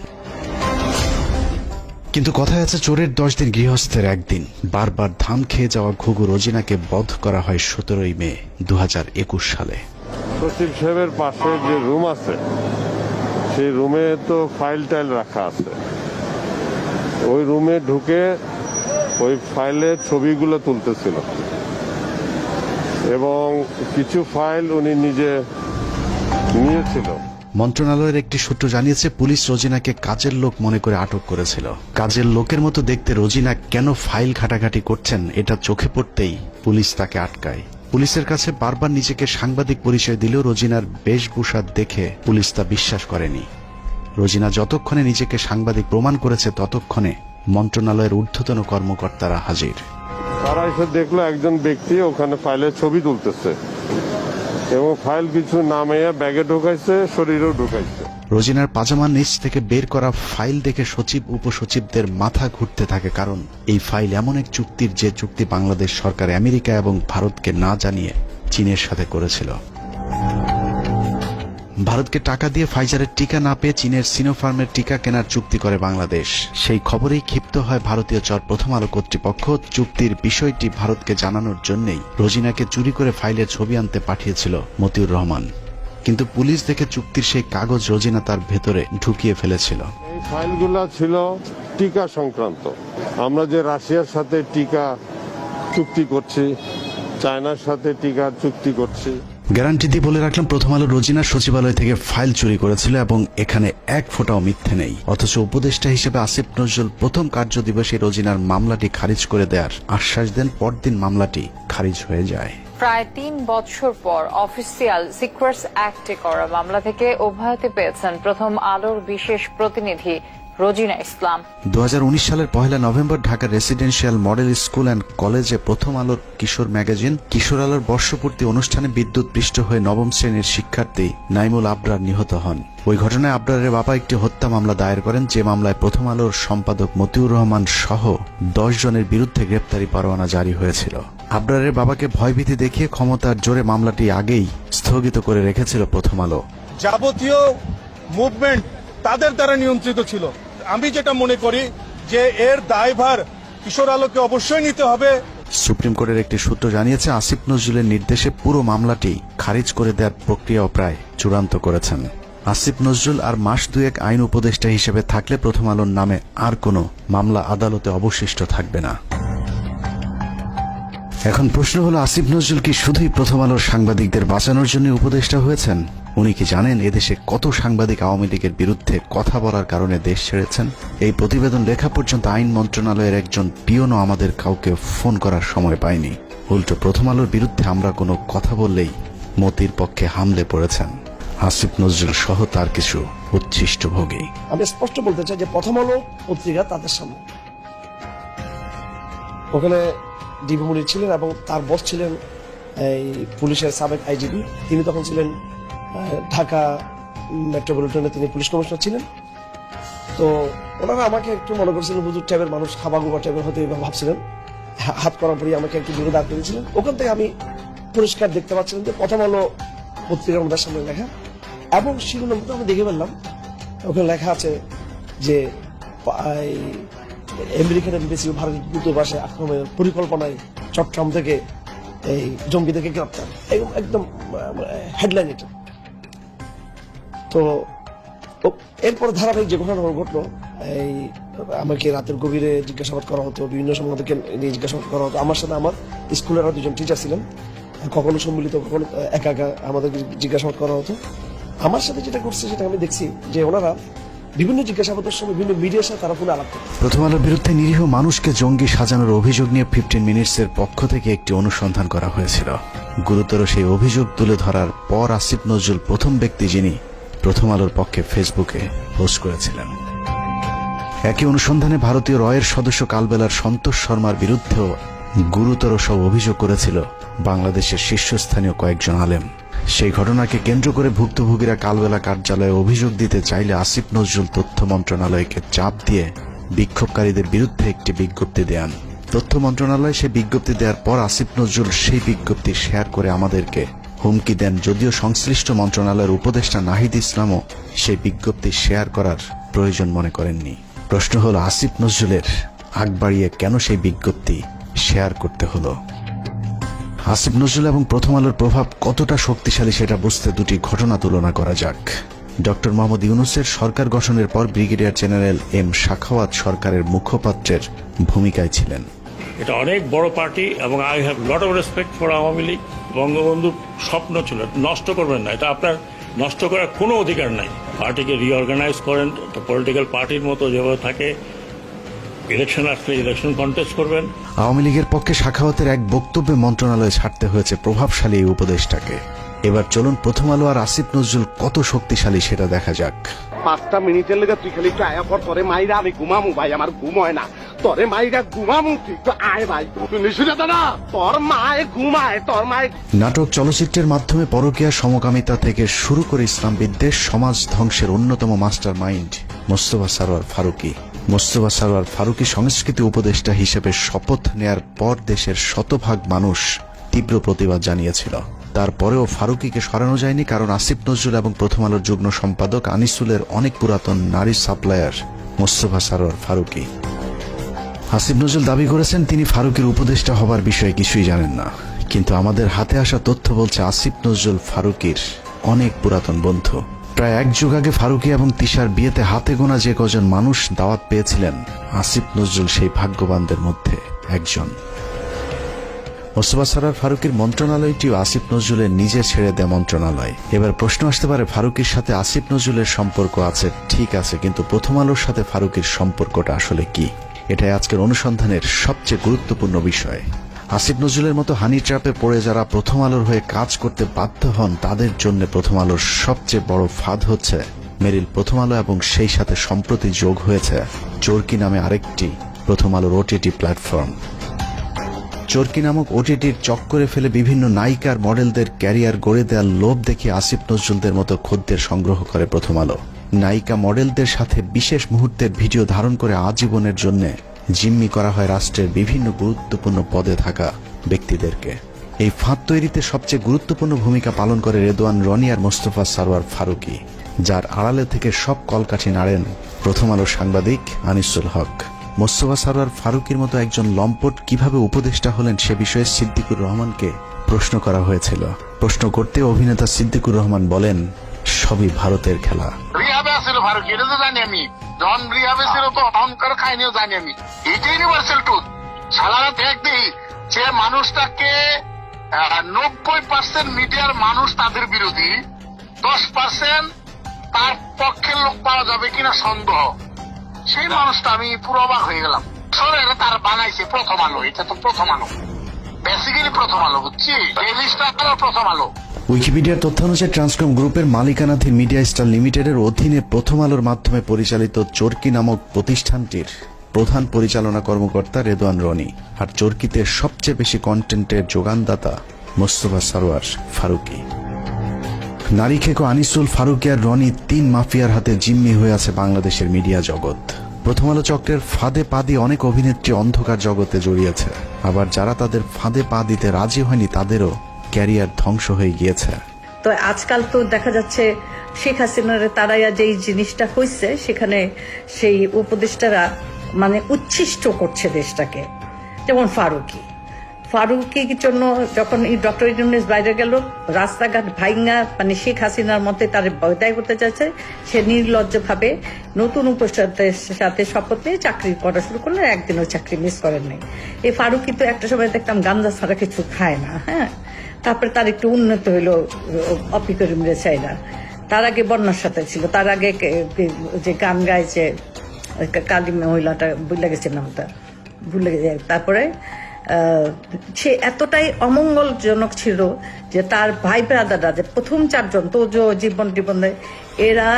কিন্তু কথায় আছে, চোরের 10 দিন গৃহস্থের একদিন। বারবার ধান খেয়ে যাওয়া ঘুঘু রোজিনাকে বধ করা হয় 17 মে 2021 সালে। সচিব সাহেবের পাশে যে রুম আছে সেই রুমে তো ফাইল টাইল রাখা আছে। ওই রুমে ঢুকে ওই ফাইলের ছবিগুলো তুলতেছিল এবং কিছু ফাইল উনি নিজে নিয়েছিল। মন্ত্রণালয়ের একটি সূত্র জানিয়েছে, পুলিশ রোজিনাকে কাজের লোক মনে করে আটক করেছিল। কাজের লোকের মতো দেখতে রোজিনা কেন ফাইল ঘাটাঘাটি করছেন এটা চোখে পড়তেই পুলিশ তাকে আটকায়। পুলিশের কাছে বারবার নিজেকে সাংবাদিক পরিচয় দিলেও রোজিনার বেশভূষা দেখে পুলিশ তা বিশ্বাস করেনি। রোজিনা যতক্ষণে নিজেকে সাংবাদিক প্রমাণ করেছে ততক্ষণে মন্ত্রণালয়ের ঊর্ধ্বতন কর্মকর্তারা হাজির। তারা এসে দেখলো একজন ব্যক্তি ওখানে ফাইলের ছবি তুলতেছে এবং ফাইল কিছু নামিয়ে ব্যাগে ঢুকাইছে, শরীরেও ঢুকাইছে। রোজিনার পাজামার নিচ থেকে বের করা ফাইল দেখে সচিব উপসচিবদের মাথা ঘুরতে থাকে, কারণ এই ফাইল এমন এক চুক্তির যে চুক্তি বাংলাদেশ সরকার আমেরিকা এবং ভারতকে না জানিয়ে চীনের সাথে করেছিল। ভারতকে টাকা দিয়ে ফাইজারের টিকা না পেয়ে চীনের সিনোফার্মের টিকা কেনার চুক্তি করে বাংলাদেশ। সেই খবরেই ক্ষিপ্ত হয় ভারতীয় চর প্রথম আলো কর্তৃপক্ষ। চুক্তির বিষয়টি ভারতকে জানানোর জন্যই রোজিনাকে চুরি করে ফাইলের ছবি আনতে পাঠিয়েছিল মতিউর রহমান। কিন্তু পুলিশ দেখে চুক্তির সেই কাগজ রোজিনা তার ভেতরে ঢুকিয়ে ফেলেছিল। এই ফাইলগুলো ছিল টিকা সংক্রান্ত। আমরা যে রাশিয়ার সাথে টিকা চুক্তি করছি, চায়নার সাথে টিকা চুক্তি করছি। গ্যারান্টি দিয়ে বলে রাখলাম, প্রথম আলো রোজিনা সচিবালয় থেকে ফাইল চুরি করেছিল এবং এখানে এক ফোঁটাও মিথ্যে নেই। অথচ উপদেষ্টা হিসেবে আসিফ নজরুল প্রথম কার্য দিবসে রোজিনার মামলাটি খারিজ করে দেওয়ার আশ্বাস দেন। পরদিন মামলাটি খারিজ হয়ে যায়। প্রায় 3 বছর পর অফিসিয়াল সিক্রেটস অ্যাক্টে করা মামলা থেকে অব্যাহতি পেয়েছেন প্রথম আলোর বিশেষ প্রতিনিধি রোজিনা ইসলাম। 2019 সালের 1 নভেম্বর ঢাকার রেসিডেন্সিয়াল মডেল স্কুল অ্যান্ড কলেজে প্রথম আলোর কিশোর ম্যাগাজিন কিশোর আলোর বর্ষপূর্তি অনুষ্ঠানে বিদ্যুৎপৃষ্ট হয়ে 9ম শ্রেণীর শিক্ষার্থী নাইমুল আবরার নিহত হন। ওই ঘটনায় আবরারের বাবা একটি হত্যা মামলা দায়ের করেন, যে মামলায় প্রথম আলোর সম্পাদক মতিউর রহমান সহ 10 জনের বিরুদ্ধে গ্রেপ্তারি পরোয়ানা জারি হয়েছিল। আবরারের বাবাকে ভয়ভীতি দেখিয়ে ক্ষমতার জোরে মামলাটি আগেই স্থগিত করে রেখেছিল প্রথম আলো। যাবতীয় মুভমেন্ট তাদের দ্বারা নিয়ন্ত্রিত ছিল। আমি যেটা মনে করি যে এর দায়ভার কিশোর আলোকে অবশ্যই নিতে হবে। সুপ্রিম কোর্টের একটি সূত্র জানিয়েছে, আসিফ নজরুলের নির্দেশে পুরো মামলাটি খারিজ করে দেওয়ার প্রক্রিয়াও প্রায় চূড়ান্ত করেছেন। আসিফ নজরুল আর মাস দুয়েক আইন উপদেষ্টা হিসেবে থাকলে প্রথম আলোর নামে আর কোনো মামলা আদালতে অবশিষ্ট থাকবে না। এখন প্রশ্ন হলো, আসিফ নজরুল কি শুধুই প্রথম আলোর সাংবাদিকদের বাঁচানোর জন্য উপদেষ্টা হয়েছেন? উনি কি জানেন এদেশে কত সাংবাদিক আওয়ামী লীগের বিরুদ্ধে কথা বলার কারণে দেশ ছেড়েছেন? এই প্রতিবেদন লেখা পর্যন্ত আইন মন্ত্রণালয়ের একজন পিয়নও আমাদের কাউকে ফোন করার সময় পায়নি। উল্টো প্রথম আলোর বিরুদ্ধে আমরা কোনো কথা বললেই মতির পক্ষে হামলে পড়েছেন আসিফ নজরুল সহ তার কিছু উচ্ছিষ্ট ভোগী। আমি স্পষ্ট বলতে চাই যে প্রথম আলো পত্রিকা তাদের সামনে, ওখানে ডিবি মুনির ছিলেন এবং তার বস ছিলেন এই পুলিশের সাবেক আইজিপি, তিনি তখন ছিলেন ঢাকা মেট্রোপলিটনে, তিনি পুলিশ কমিশনার ছিলেন। তো ওনারা আমাকে একটু মনে করছিলেন হুজুর টাইপের মানুষ, খাবাগুবা টাইপের হতে ভাবছিলেন, হাত করার পরই আমাকে একটু দূরে দাঁড় করেছিলেন। ওখান থেকে আমি পরিষ্কার দেখতে পাচ্ছিলাম যে প্রথম আলো পত্রিকার আমাদের সামনে লেখা, এবং শিরোনামটা আমি দেখে ফেললাম, ওখানে লেখা আছে যে আমেরিকান এমবেসি ও ভারতের দূতাবাসে আক্রমণের পরিকল্পনায় চট্টগ্রাম থেকে এই জঙ্গিদেরকে গ্রেপ্তার, একদম হেডলাইন এটা। তো এরপর ধারাবাহিক যে ঘটনা ঘটলো, এই আমাকে রাতের গভীরে জিজ্ঞাসাবাদ করা হতো, বিভিন্ন সময় আমাদেরকে নিয়ে জিজ্ঞাসাবাদ করা হতো। আমার সাথে আমার স্কুলের আরো দুজন টিচার ছিলেন, কখনো সম্মিলিত কখনো একা একা আমাদের জিজ্ঞাসাবাদ করা হতো। আমার সাথে যেটা করছে সেটা আমি দেখছি যে ওনারা বিভিন্ন জিজ্ঞাসাবাদের সময় বিভিন্ন মিডিয়ার সাথে তারা ফোনে আলাপ করে। প্রথম আলোর বিরুদ্ধে নিরীহ মানুষকে জঙ্গি সাজানোর অভিযোগ নিয়ে 15 মিনিটসের পক্ষ থেকে একটি অনুসন্ধান করা হয়েছিল। গুরুতর সেই অভিযোগ তুলে ধরার পর আসিফ নজরুল প্রথম ব্যক্তি যিনি প্রথম আলোর পক্ষে ফেসবুকে পোস্ট করেছিলেন। একই অনুসন্ধানে ভারতীয় রয়ের সদস্য কালবেলার সন্তোষ শর্মার বিরুদ্ধেও গুরুতর সব অভিযোগ করেছিল বাংলাদেশের শীর্ষস্থানীয় কয়েকজন আলেম। সেই ঘটনাকে কেন্দ্র করে ভুক্তভোগীরা কালবেলা কার্যালয়ে অভিযোগ দিতে চাইলে আসিফ নজরুল তথ্য মন্ত্রণালয়কে চাপ দিয়ে বিক্ষোভকারীদের বিরুদ্ধে একটি বিজ্ঞপ্তি দেন। তথ্য মন্ত্রণালয় সেই বিজ্ঞপ্তি দেওয়ার পর আসিফ নজরুল সেই বিজ্ঞপ্তি শেয়ার করে আমাদেরকে হুমকি দেন, যদিও সংশ্লিষ্ট মন্ত্রণালয়ের উপদেষ্টা নাহিদ ইসলামও সেই বিজ্ঞপ্তি শেয়ার করার প্রয়োজন মনে করেননি। প্রশ্ন হলো, আসিফ নজরুলের আগ বাড়িয়ে কেন সেই বিজ্ঞপ্তি শেয়ার করতে হলো? আসিফ নজরুল এবং প্রথম আলোর প্রভাব কতটা শক্তিশালী সেটা বুঝতে দুটি ঘটনা তুলনা করা যাক। ডক্টর মোহাম্মদ ইউনূসের সরকার গঠনের পর ব্রিগেডিয়ার জেনারেল এম শাখাওয়াত সরকারের মুখপাত্রের ভূমিকায় ছিলেন। এটা অনেক বড় পার্টি এবং I have lot of respect for Awami League. বঙ্গবন্ধুর স্বপ্ন ছিল নষ্ট করবেন না, এটা আপনার নষ্ট করার কোনো অধিকার নাই। পার্টিকে রিঅর্গানাইজ করেন, পলিটিক্যাল পার্টির মতো যেভাবে থাকে, ইলেকশন আসলে ইলেকশন কন্টেস্ট করবেন। আওয়ামী লীগের পক্ষে শাখাওয়াতের এক বক্তব্যে মন্ত্রণালয়ে ছাড়তে হয়েছে প্রভাবশালী এই উপদেষ্টাকে। এবার চলুন প্রথম আলো আর আসিফ নজরুল কত শক্তিশালী সেটা দেখা যাক। 5টা মিনিটের লেগে তুই খালি একটু আয়া পর, তোরে মাইরা আমি ঘুমামু ভাই, আমার ঘুম হয় না, তোরে মাইরা ঘুমামু, তুই একটু আয় ভাই, তুই নিশুনে দাদা, তোর মায়ে ঘুমায়, তোর মায়ে। নাটক চলচ্চিত্রের মাধ্যমে পরকীয়া সমকামিতা থেকে শুরু করে ইসলাম বিদ্বেষ, সমাজ ধ্বংসের অন্যতম মাস্টার মাইন্ড মোস্তফা সরোয়ার ফারুকী। মোস্তফা সরোয়ার ফারুকী সংস্কৃতি উপদেষ্টা হিসেবে শপথ নেয়ার পর দেশের শতভাগ মানুষ তীব্র প্রতিবাদ জানিয়েছিল। তারপরেও ফারুকীকে সরানো যায়নি, কারণ আসিফ নজরুল এবং প্রথম আলোর যুগ্ম সম্পাদক আনিসুলের অনেক পুরাতন নারী সাপ্লায়ার মোস্তফা সরোয়ার ফারুকী। আসিফ নজরুল দাবি করেছেন তিনি ফারুকীর উপদেষ্টা হবার বিষয়ে কিছুই জানেন না, কিন্তু আমাদের হাতে আসা তথ্য বলছে আসিফ নজরুল ফারুকীর অনেক পুরাতন বন্ধু। প্রায় এক যুগ আগে ফারুকী এবং তিশার বিয়েতে হাতে গোনা যে কজন মানুষ দাওয়াত পেয়েছিলেন, আসিফ নজরুল সেই ভাগ্যবানদের মধ্যে একজন। মোস্তফা সরোয়ার ফারুকীর মন্ত্রণালয়টিও আসিফ নজরুলের নিজে ছেড়ে দেয় মন্ত্রণালয়। এবার প্রশ্ন আসতে পারে, ফারুকীর সাথে আসিফ নজরুলের সম্পর্ক আছে ঠিক আছে, কিন্তু প্রথম আলোর সাথে ফারুকীর সম্পর্কটা আসলে কি? এটাই আজকের অনুসন্ধানের সবচেয়ে গুরুত্বপূর্ণ বিষয়। আসিফ নজরুলের মতো হানি ট্র্যাপে পড়ে যারা প্রথম আলোর হয়ে কাজ করতে বাধ্য হন, তাদের জন্য প্রথম আলোর সবচেয়ে বড় ফাঁদ হচ্ছে মেরিল প্রথম আলো, এবং সেই সাথে সম্প্রতি যোগ হয়েছে চরকি নামে আরেকটি প্রথম আলোর ওটিটি প্ল্যাটফর্ম। চরকি নামক ওটিটির চক্করে ফেলে বিভিন্ন নায়িকার মডেলদের ক্যারিয়ার গড়ে দেওয়ার লোভ দেখিয়ে আসিফ নজরুলদের মতো খদ্দের সংগ্রহ করে প্রথম আলো। নায়িকা মডেলদের সাথে বিশেষ মুহূর্তের ভিডিও ধারণ করে আজীবনের জন্য জিম্মি করা হয় রাষ্ট্রের বিভিন্ন গুরুত্বপূর্ণ পদে থাকা ব্যক্তিদেরকে। এই ফাঁদ তৈরিতে সবচেয়ে গুরুত্বপূর্ণ ভূমিকা পালন করে রেদওয়ান রনি আর মোস্তফা সরোয়ার ফারুকী, যার আড়ালে থেকে সব কলকাঠি নাড়েন প্রথম আলোর সাংবাদিক আনিসুল হক। মোস্তফা সরোয়ার ফারুকীর মতো একজন লম্পট কিভাবে উপদেষ্টা হলেন সে বিষয়ে সিদ্দিকুর রহমানকে প্রশ্ন করা হয়েছিল। প্রশ্ন করতে অভিনেতা সিদ্দিকুর রহমান বলেন, সবই ভারতের খেলা। রিহাবে আছিল ফারুক, এটা তো জানি আমি। যখন রিহাবে ছিল তো অহংকার খাইনিও জানি আমি। এটা ইউনিভার্সাল ট্রুথ। সালারা দেখ দিই যে মানুষটাকে 90% মিডিয়ার মানুষ তাদের বিরোধী, 10% তার পক্ষের লোক পাওয়া যাবে কিনা সন্দেহ। সেই মানুষটা আমি পুরো অবাক হয়ে গেলাম। এটা তার বানাইছে প্রথম আলো, এটা তো প্রথম আলো, বেসিক্যালি প্রথম আলো, বুঝছি, ডেইলি স্টার প্রথম আলো। উইকিপিডিয়ার তথ্যানুসারে ট্রান্সকম গ্রুপের মালিকানাধীন মিডিয়া স্টার লিমিটেডের অধীনে প্রথম আলোর মাধ্যমে পরিচালিত চরকি নামক প্রতিষ্ঠানটির প্রধান পরিচালনা কর্মকর্তা রেদওয়ান রনি, আর চরকিতে সবচেয়ে বেশি কন্টেন্টের যোগানদাতা মোস্তফা সরওয়ার ফারুকী। নারী খেকো আনিসুল, ফারুকী আর রনি 3 মাফিয়ার হাতে জিম্মি হয়ে আছে বাংলাদেশের মিডিয়া জগৎ। প্রথম আলো চক্রের ফাঁদে পা দিয়ে অনেক অভিনেত্রী অন্ধকার জগতে জড়িয়েছে, আবার যারা তাদের ফাঁদে পা দিতে রাজি হয়নি তাদেরও ক্যারিয়ার ধ্বংস হয়ে গিয়েছে। তো আজকাল তো দেখা যাচ্ছে শেখ হাসিনার তারাইয়া যেই জিনিসটা হয়েছে, সেখানে সেই উপদেষ্টারা মানে উচ্ছিষ্ট করছে দেশটাকে। যেমন ফারুকীর জন্য যখন এই ডক্টর ইউনূস বাইরে গেল, রাস্তাঘাট ভাইঙ্গা মানে শেখ হাসিনার মতে তার বয়দায় করতে চাইছে, সে নির্লজ্জ ভাবে নতুন উপদেষ্টাদের সাথে শপথ নিয়ে চাকরি করা শুরু করলো, একদিনও চাকরি মিস করেন নাই। এই ফারুকী তো একটা সময় দেখতাম গাঞ্জা ছাড়া কিছু খায় না, হ্যাঁ। তারপরে তার একটু উন্নত হইলো অপি করিম রেসাইরা, তার আগে বন্যার সাথে ছিল, তার আগে যে গান গাইছে কালী মহিলাটা ভুলে গেছে নামটা, ভুলে গেছে। তারপরে সে এতটাই অমঙ্গলজনক ছিল যে তার ভাই ব্রাদাররা যে প্রথম 4 জন তো জীবন এরা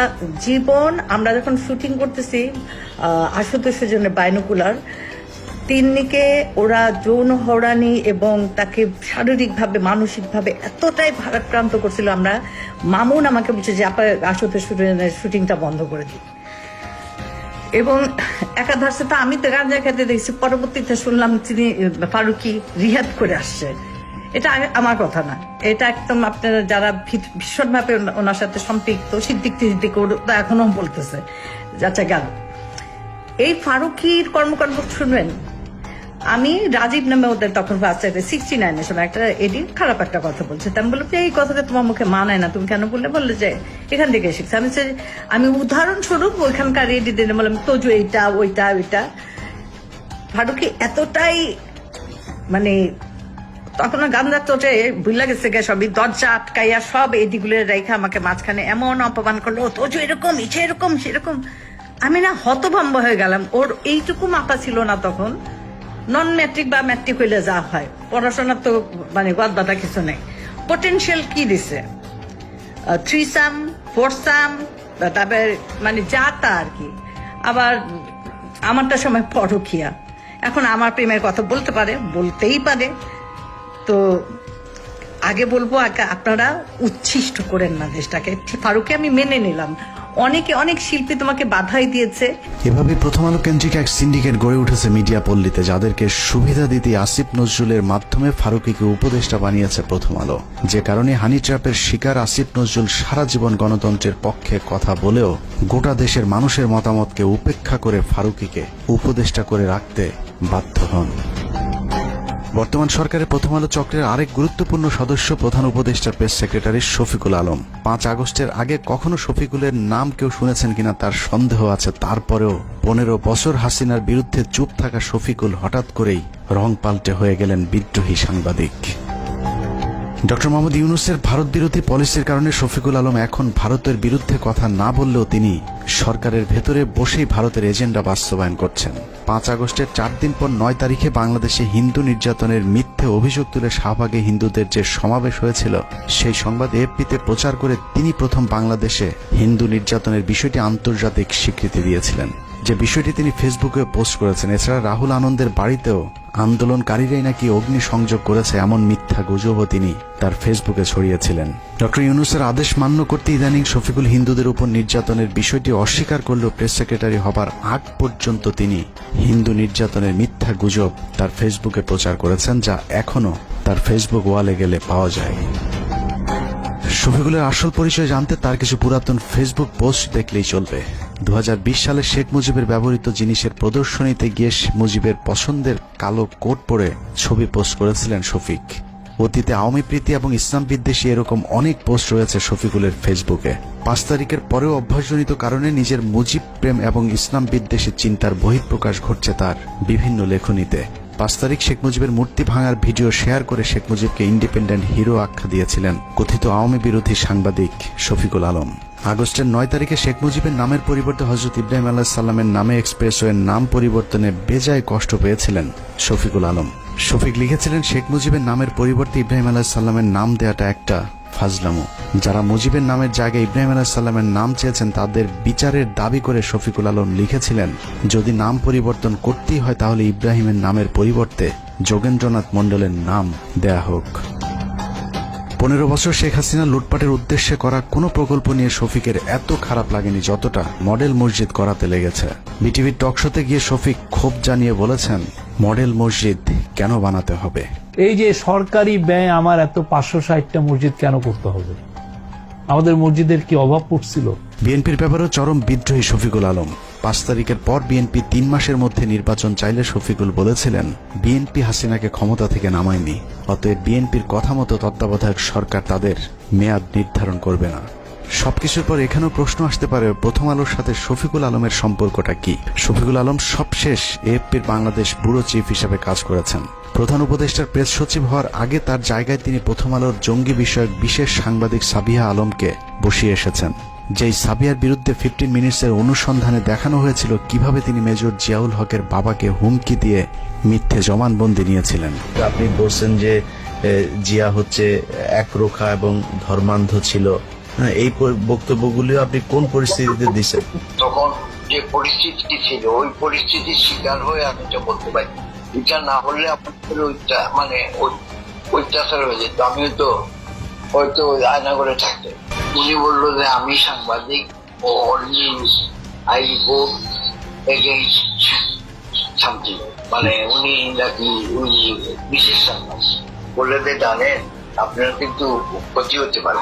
জীবন, আমরা যখন শুটিং করতেছি 800 জনের বাইনোকুলার, তিন্নিকে ওরা যৌন হয়রানি এবং তাকে শারীরিকভাবে মানসিকভাবে এতটাই ভারাক্রান্ত করছিল। আমরা মামুন আমাকে বলছে যে আপনার 800 জনের শুটিংটা বন্ধ করে দিই, এবং একাধারে তো আমি তো গাঁজা খেতে দেখছি, পরবর্তীতে শুনলাম তিনি ফারুকী রিহাব করে আসছে। এটা আমার কথা না, এটা একদম আপনারা যারা ভীষণভাবে ওনার সাথে সম্পৃক্ত সিদ্দিক এখনো বলতেছে যাচ্ছে গেল। এই ফারুকীর কর্মকাণ্ড শুনবেন। আমি রাজীব নামে ওদের তখন 69-এর সময় একটা এডিট খারাপ একটা কথা বলছে, আমি বললাম যে এই কথাটা তোমার মুখে মানায় না, তুমি কেন বললে যে এখান থেকে শিখছে। আমি উদাহরণস্বরূপ ওইখানকার এডিট বললাম তোজু এইটা ওইটা ওইটা। ফারুকী এতটাই মানে তখন গান্ধা চোটে ভুলে গেছে গে, সবই দরজা আটকাইয়া সব এডিগুলো রেখে আমাকে মাঝখানে এমন অপমান করলো, তোজু এরকম ইচ্ছে এরকম সেরকম। আমি না হতভম্ব হয়ে গেলাম। ওর এইটুকু মাথা ছিল না তখন, নন ম্যাট্রিক বা ম্যাট্রিক হইলে যা হয়, পড়াশোনার তো মানে গদবাদা কিছু নেই। পোটেনশিয়াল কি দিছে, 3 4 তারপরে মানে যা তা আর কি। আবার আমারটা সময় পরকিয়া, এখন আমার প্রেমের কথা বলতে পারে, বলতেই পারে। তো আগে বলবো আপনারা উচ্ছিষ্ট করেন না দেশটাকে। ফারুকী আমি মেনে নিলাম, অনেক শিল্পী তোমাকে বাধাই দিয়েছে। এভাবে প্রথম আলো কেন্দ্রিক এক সিন্ডিকেট গড়ে উঠেছে মিডিয়া পল্লীতে, যাদেরকে সুবিধা দিতে আসিফ নজরুলের মাধ্যমে ফারুকীকে উপদেষ্টা বানিয়েছে প্রথম আলো। যে কারণে হানি ট্র্যাপের শিকার আসিফ নজরুল সারা জীবন গণতন্ত্রের পক্ষে কথা বলেও গোটা দেশের মানুষের মতামতকে উপেক্ষা করে ফারুকীকে উপদেষ্টা করে রাখতে বাধ্য হন। বর্তমান সরকারের প্রথম আলো চক্রের আরেক গুরুত্বপূর্ণ সদস্য প্রধান উপদেষ্টার প্রেস সেক্রেটারি শফিকুল আলম। 5 আগস্টের আগে কখনো শফিকুলের নাম কেউ শুনেছেন কিনা তার সন্দেহ আছে। তারপরেও 15 বছর হাসিনার বিরুদ্ধে চুপ থাকা শফিকুল হঠাৎ করেই রং পাল্টে হয়ে গেলেন বিদ্রোহী সাংবাদিক। ডক্টর মোহাম্মদ ইউনূসের ভারত বিরোধী পলিসির কারণে শফিকুল আলম এখন ভারতের বিরুদ্ধে কথা না বললেও তিনি সরকারের ভেতরে বসেই ভারতের এজেন্ডা বাস্তবায়ন করছেন। 5 আগস্টের 4 দিন পর 9 তারিখে বাংলাদেশে হিন্দু নির্যাতনের মিথ্যে অভিযোগ তুলে শাহবাগে হিন্দুদের যে সমাবেশ হয়েছিল, সেই সংবাদ এএফপিতে প্রচার করে তিনি প্রথম বাংলাদেশে হিন্দু নির্যাতনের বিষয়টি আন্তর্জাতিক স্বীকৃতি দিয়েছিলেন, যে বিষয়টি তিনি ফেসবুকে পোস্ট করেছেন। এছাড়া রাহুল আনন্দের বাড়িতেও আন্দোলনকারীরাই নাকি অগ্নি সংযোগ করেছে এমন মিথ্যা গুজবও তিনি তার ফেসবুকে ছড়িয়েছিলেন। ডক্টর ইউনূসের আদেশ মান্য করতে ইদানিং শফিকুল হিন্দুদের উপর নির্যাতনের বিষয়টি অস্বীকার করলেও প্রেস সেক্রেটারি হবার আগ পর্যন্ত তিনি হিন্দু নির্যাতনের মিথ্যা গুজব তার ফেসবুকে প্রচার করেছেন, যা এখনো তার ফেসবুক ওয়ালে গেলে পাওয়া যায়। শফিকুলের আসল পরিচয় জানতে তার কিছু পুরাতন ফেসবুক পোস্ট দেখলেই চলবে। 2020 সালে শেখ মুজিবের ব্যবহৃত জিনিসের প্রদর্শনীতে গিয়ে মুজিবের পছন্দের কালো কোট পরে ছবি পোস্ট করেছিলেন শফিক। অতীতে আওয়ামী প্রীতি এবং ইসলাম বিদ্বেষী এরকম অনেক পোস্ট রয়েছে শফিকুলের ফেসবুকে। 5 তারিখের পরেও অভ্যাসজনিত কারণে নিজের মুজিব প্রেম এবং ইসলাম বিদ্বেষী চিন্তার বহিঃপ্রকাশ ঘটছে তার বিভিন্ন লেখনীতে। 5 তারিখ শেখ মুজিবের মূর্তি ভাঙার ভিডিও শেয়ার করে শেখ মুজিবকে ইন্ডিপেন্ডেন্ট হিরো আখ্যা দিয়েছিলেন কথিত আওয়ামী বিরোধী সাংবাদিক শফিকুল আলম। আগস্টের 9 তারিখে শেখ মুজিবের নামের পরিবর্তে হযরত ইব্রাহিম আলাইহিস সালামের নামে এক্সপ্রেসওয়ের নাম পরিবর্তনে বেজায় কষ্ট পেয়েছিলেন শফিকুল আলম। শফিক লিখেছিলেন, শেখ মুজিবের নামের পরিবর্তে ইব্রাহিম আলাইহিস সালামের নাম দেওয়াটা একটা ফাজলামো। যারা মুজিবের নামের জায়গায় ইব্রাহিম আলাইহিস সালামের নাম চেয়েছেন তাদের বিচারের দাবি করে শফিকুল আলম লিখেছিলেন, যদি নাম পরিবর্তন করতেই হয় তাহলে ইব্রাহিমের নামের পরিবর্তে যোগেন্দ্রনাথ মণ্ডলের নাম দেয়া হোক। 15 বছর শেখ হাসিনা লুটপাটের উদ্দেশ্যে করা কোনো প্রকল্প নিয়ে শফিকের এত খারাপ লাগেনি যতটা মডেল মসজিদ করাতে লেগেছে। বিটিভির টকশোতে গিয়ে শফিক ক্ষোভ জানিয়ে বলেছেন, মডেল মসজিদ কেন বানাতে হবে? এই যে সরকারি ব্যয় আমার এত 560টা মসজিদ কেন করতে হবে? আমাদের মসজিদের কি অভাব পড়ছিল? বিএনপির ব্যাপারেও চরম বিদ্রোহী শফিকুল আলম। 5 তারিখের পর বিএনপি 3 মাসের মধ্যে নির্বাচন চাইলে শফিকুল বলেছিলেন, বিএনপি হাসিনাকে ক্ষমতা থেকে নামায়নি, অতএব বিএনপির কথা মতো তত্ত্বাবধায়ক সরকার তাদের মেয়াদ নির্ধারণ করবে না। সবকিছুর পর এখানেও প্রশ্ন আসতে পারে, প্রথম আলোর সাথে শফিকুল আলমের সম্পর্কটা কি? শফিকুল আলম সবশেষ এএফপির বাংলাদেশ ব্যুরো চিফ হিসেবে কাজ করেছেন। প্রধান উপদেষ্টার প্রেস সচিব হওয়ার আগে তার জায়গায় তিনি প্রথম আলোর জঙ্গি বিষয়ক বিশেষ সাংবাদিক সাবিহা আলমকে বসিয়ে এসেছেন। যেই সাবিয়ার বিরুদ্ধে 15 মিনিটসের অনুসন্ধানে দেখানো হয়েছিল কিভাবে তিনি মেজর জিয়াউল হকের বাবাকে হুমকি দিয়ে মিথ্যে জবানবন্দি নিয়েছিলেন। আপনি বলছেন যে জিয়া হচ্ছে একরোখা এবং ধর্মান্ধ ছিল, এই বক্তব্যগুলিও আপনি কোন পরিস্থিতিতে দিচ্ছেন? তখন যে পরিস্থিতি ছিল ওই পরিস্থিতির শিকার হয়ে আমি এটা বলতে পারি। এটা না হলে আপনার ওইটা মানে অত্যাচার হয়ে যেত, আমিও তো হয়তো আয়না করে থাকতে। উনি বললো যে আমি সাংবাদিক ও news I report against something, মানে উনি নাকি উনি বিশেষ সাংবাদিক বললে যে জানেন আপনারা কিন্তু ক্ষতি হতে পারে,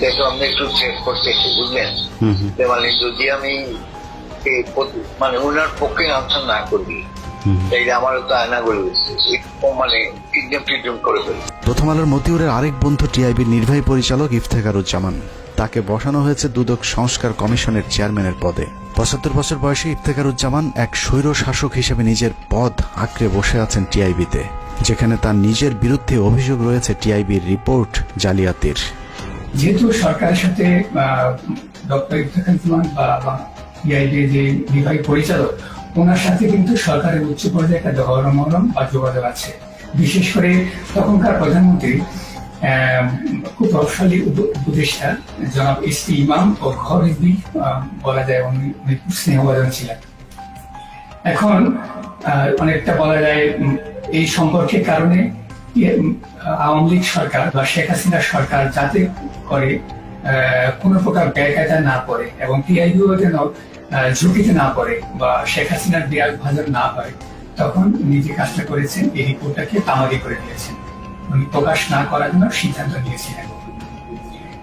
দেখো আমি একটু চেক করতেছি বুঝলেন, মানে যদি আমি মানে ওনার পক্ষে আনসার না করি আমারও তো আয়না করে মানে করে ফেলি। প্রথম আলোর মতিউরের আরেক বন্ধু টিআইবির নির্বাহী পরিচালক ইফতেখারুজ্জামান, তাকে বসানো হয়েছে দুদক সংস্কার কমিশনের চেয়ারম্যানের পদে। 75 বছর বয়সী ইফতেখারুজ্জামান এক স্বৈর শাসক হিসেবে নিজের পদ আঁকড়ে বসে আছেন টিআইবিতে, যেখানে তার নিজের বিরুদ্ধে অভিযোগ রয়েছে টিআইবির রিপোর্ট জালিয়াতির। যেহেতু সরকারের সাথে ডক্টর ইফতেখারুজ্জামান বা টিআইবির যে নির্বাহী পরিচালক, ওনার সাথে কিন্তু সরকারের উচ্চ পর্যায়ে একটা গণমরম বা যোগাযোগ আছে। বিশেষ করে তখনকার প্রধানমন্ত্রী খুব প্রভাবশালী উপদেষ্টা জনাব এসপি ইমাম ও ঘর বলা যায় উনি খুব স্নেহভাজন ছিলেন। এখন অনেকটা বলা যায় এই সম্পর্কের কারণে আওয়ামী লীগ সরকার বা শেখ হাসিনা সরকার যাতে করে কোনো প্রকার ব্যয়কায়দা না পড়ে এবং টিআইবিও যেন ঝুঁকিতে না পড়ে বা শেখ হাসিনার বিরাট ভাজন না হয়, তখন উনি যে কাজটা করেছেন এই রিপোর্টটাকে তামাদি করে দিয়েছেন, উনি প্রকাশ না করার জন্য সিদ্ধান্ত নিয়েছিলেন।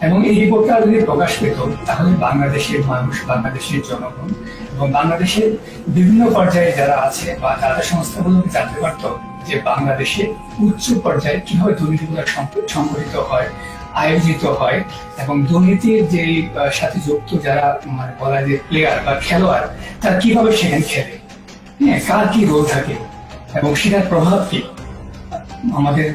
এবং এই রিপোর্টটা যদি প্রকাশ পেত তাহলে বাংলাদেশের মানুষ, বাংলাদেশের জনগণ এবং বাংলাদেশের বিভিন্ন পর্যায়ে যারা আছে বা দাতা সংস্থাগুলোকে জানতে পারত যে বাংলাদেশে উচ্চ পর্যায়ে কিভাবে দুর্নীতিগুলো সংঘটিত হয়, আয়োজিত হয় এবং দুর্নীতির যে সাথে যুক্ত যারা মানে বলা যায় প্লেয়ার বা খেলোয়াড়, তারা কিভাবে সেখানে খেলে, কার কি রোল থাকে এবং সেটার প্রভাব কি আমাদের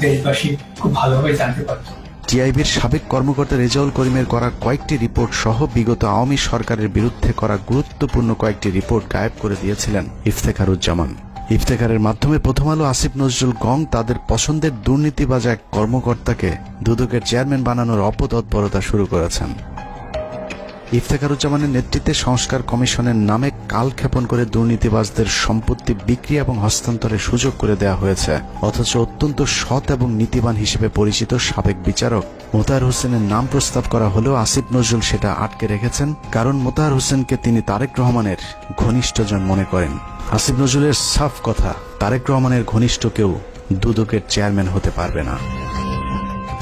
দেশবাসী খুব ভালোভাবে জানতে পারত। টিআইবির সাবেক কর্মকর্তা রেজাউল করিমের করা কয়েকটি রিপোর্ট সহ বিগত আওয়ামী সরকারের বিরুদ্ধে করা গুরুত্বপূর্ণ কয়েকটি রিপোর্ট গায়েব করে দিয়েছিলেন ইফতেখারুজ্জামান। ইফতেখারের মাধ্যমে প্রথম আলো আসিফ নজরুল গং তাদের পছন্দের দুর্নীতিবাজ এক কর্মকর্তাকে দুদকের চেয়ারম্যান বানানোর অপতৎপরতা শুরু করেছেন। ইফতেখারুজ্জামানের নেতৃত্বে সংস্কার কমিশনের নামে কালক্ষেপণ করে দুর্নীতিবাজদের সম্পত্তি বিক্রি এবং হস্তান্তরের সুযোগ করে দেওয়া হয়েছে, অথচ অত্যন্ত সৎ এবং নীতিবান হিসেবে পরিচিত সাবেক বিচারক মোতাহার হোসেনের নাম প্রস্তাব করা হলেও আসিফ নজরুল সেটা আটকে রেখেছেন, কারণ মোতাহার হোসেনকে তিনি তারেক রহমানের ঘনিষ্ঠজন মনে করেন। আসিফ নজরুলের সাফ কথা, তারেক রহমানের ঘনিষ্ঠ কেউ দুদকের চেয়ারম্যান হতে পারবে না।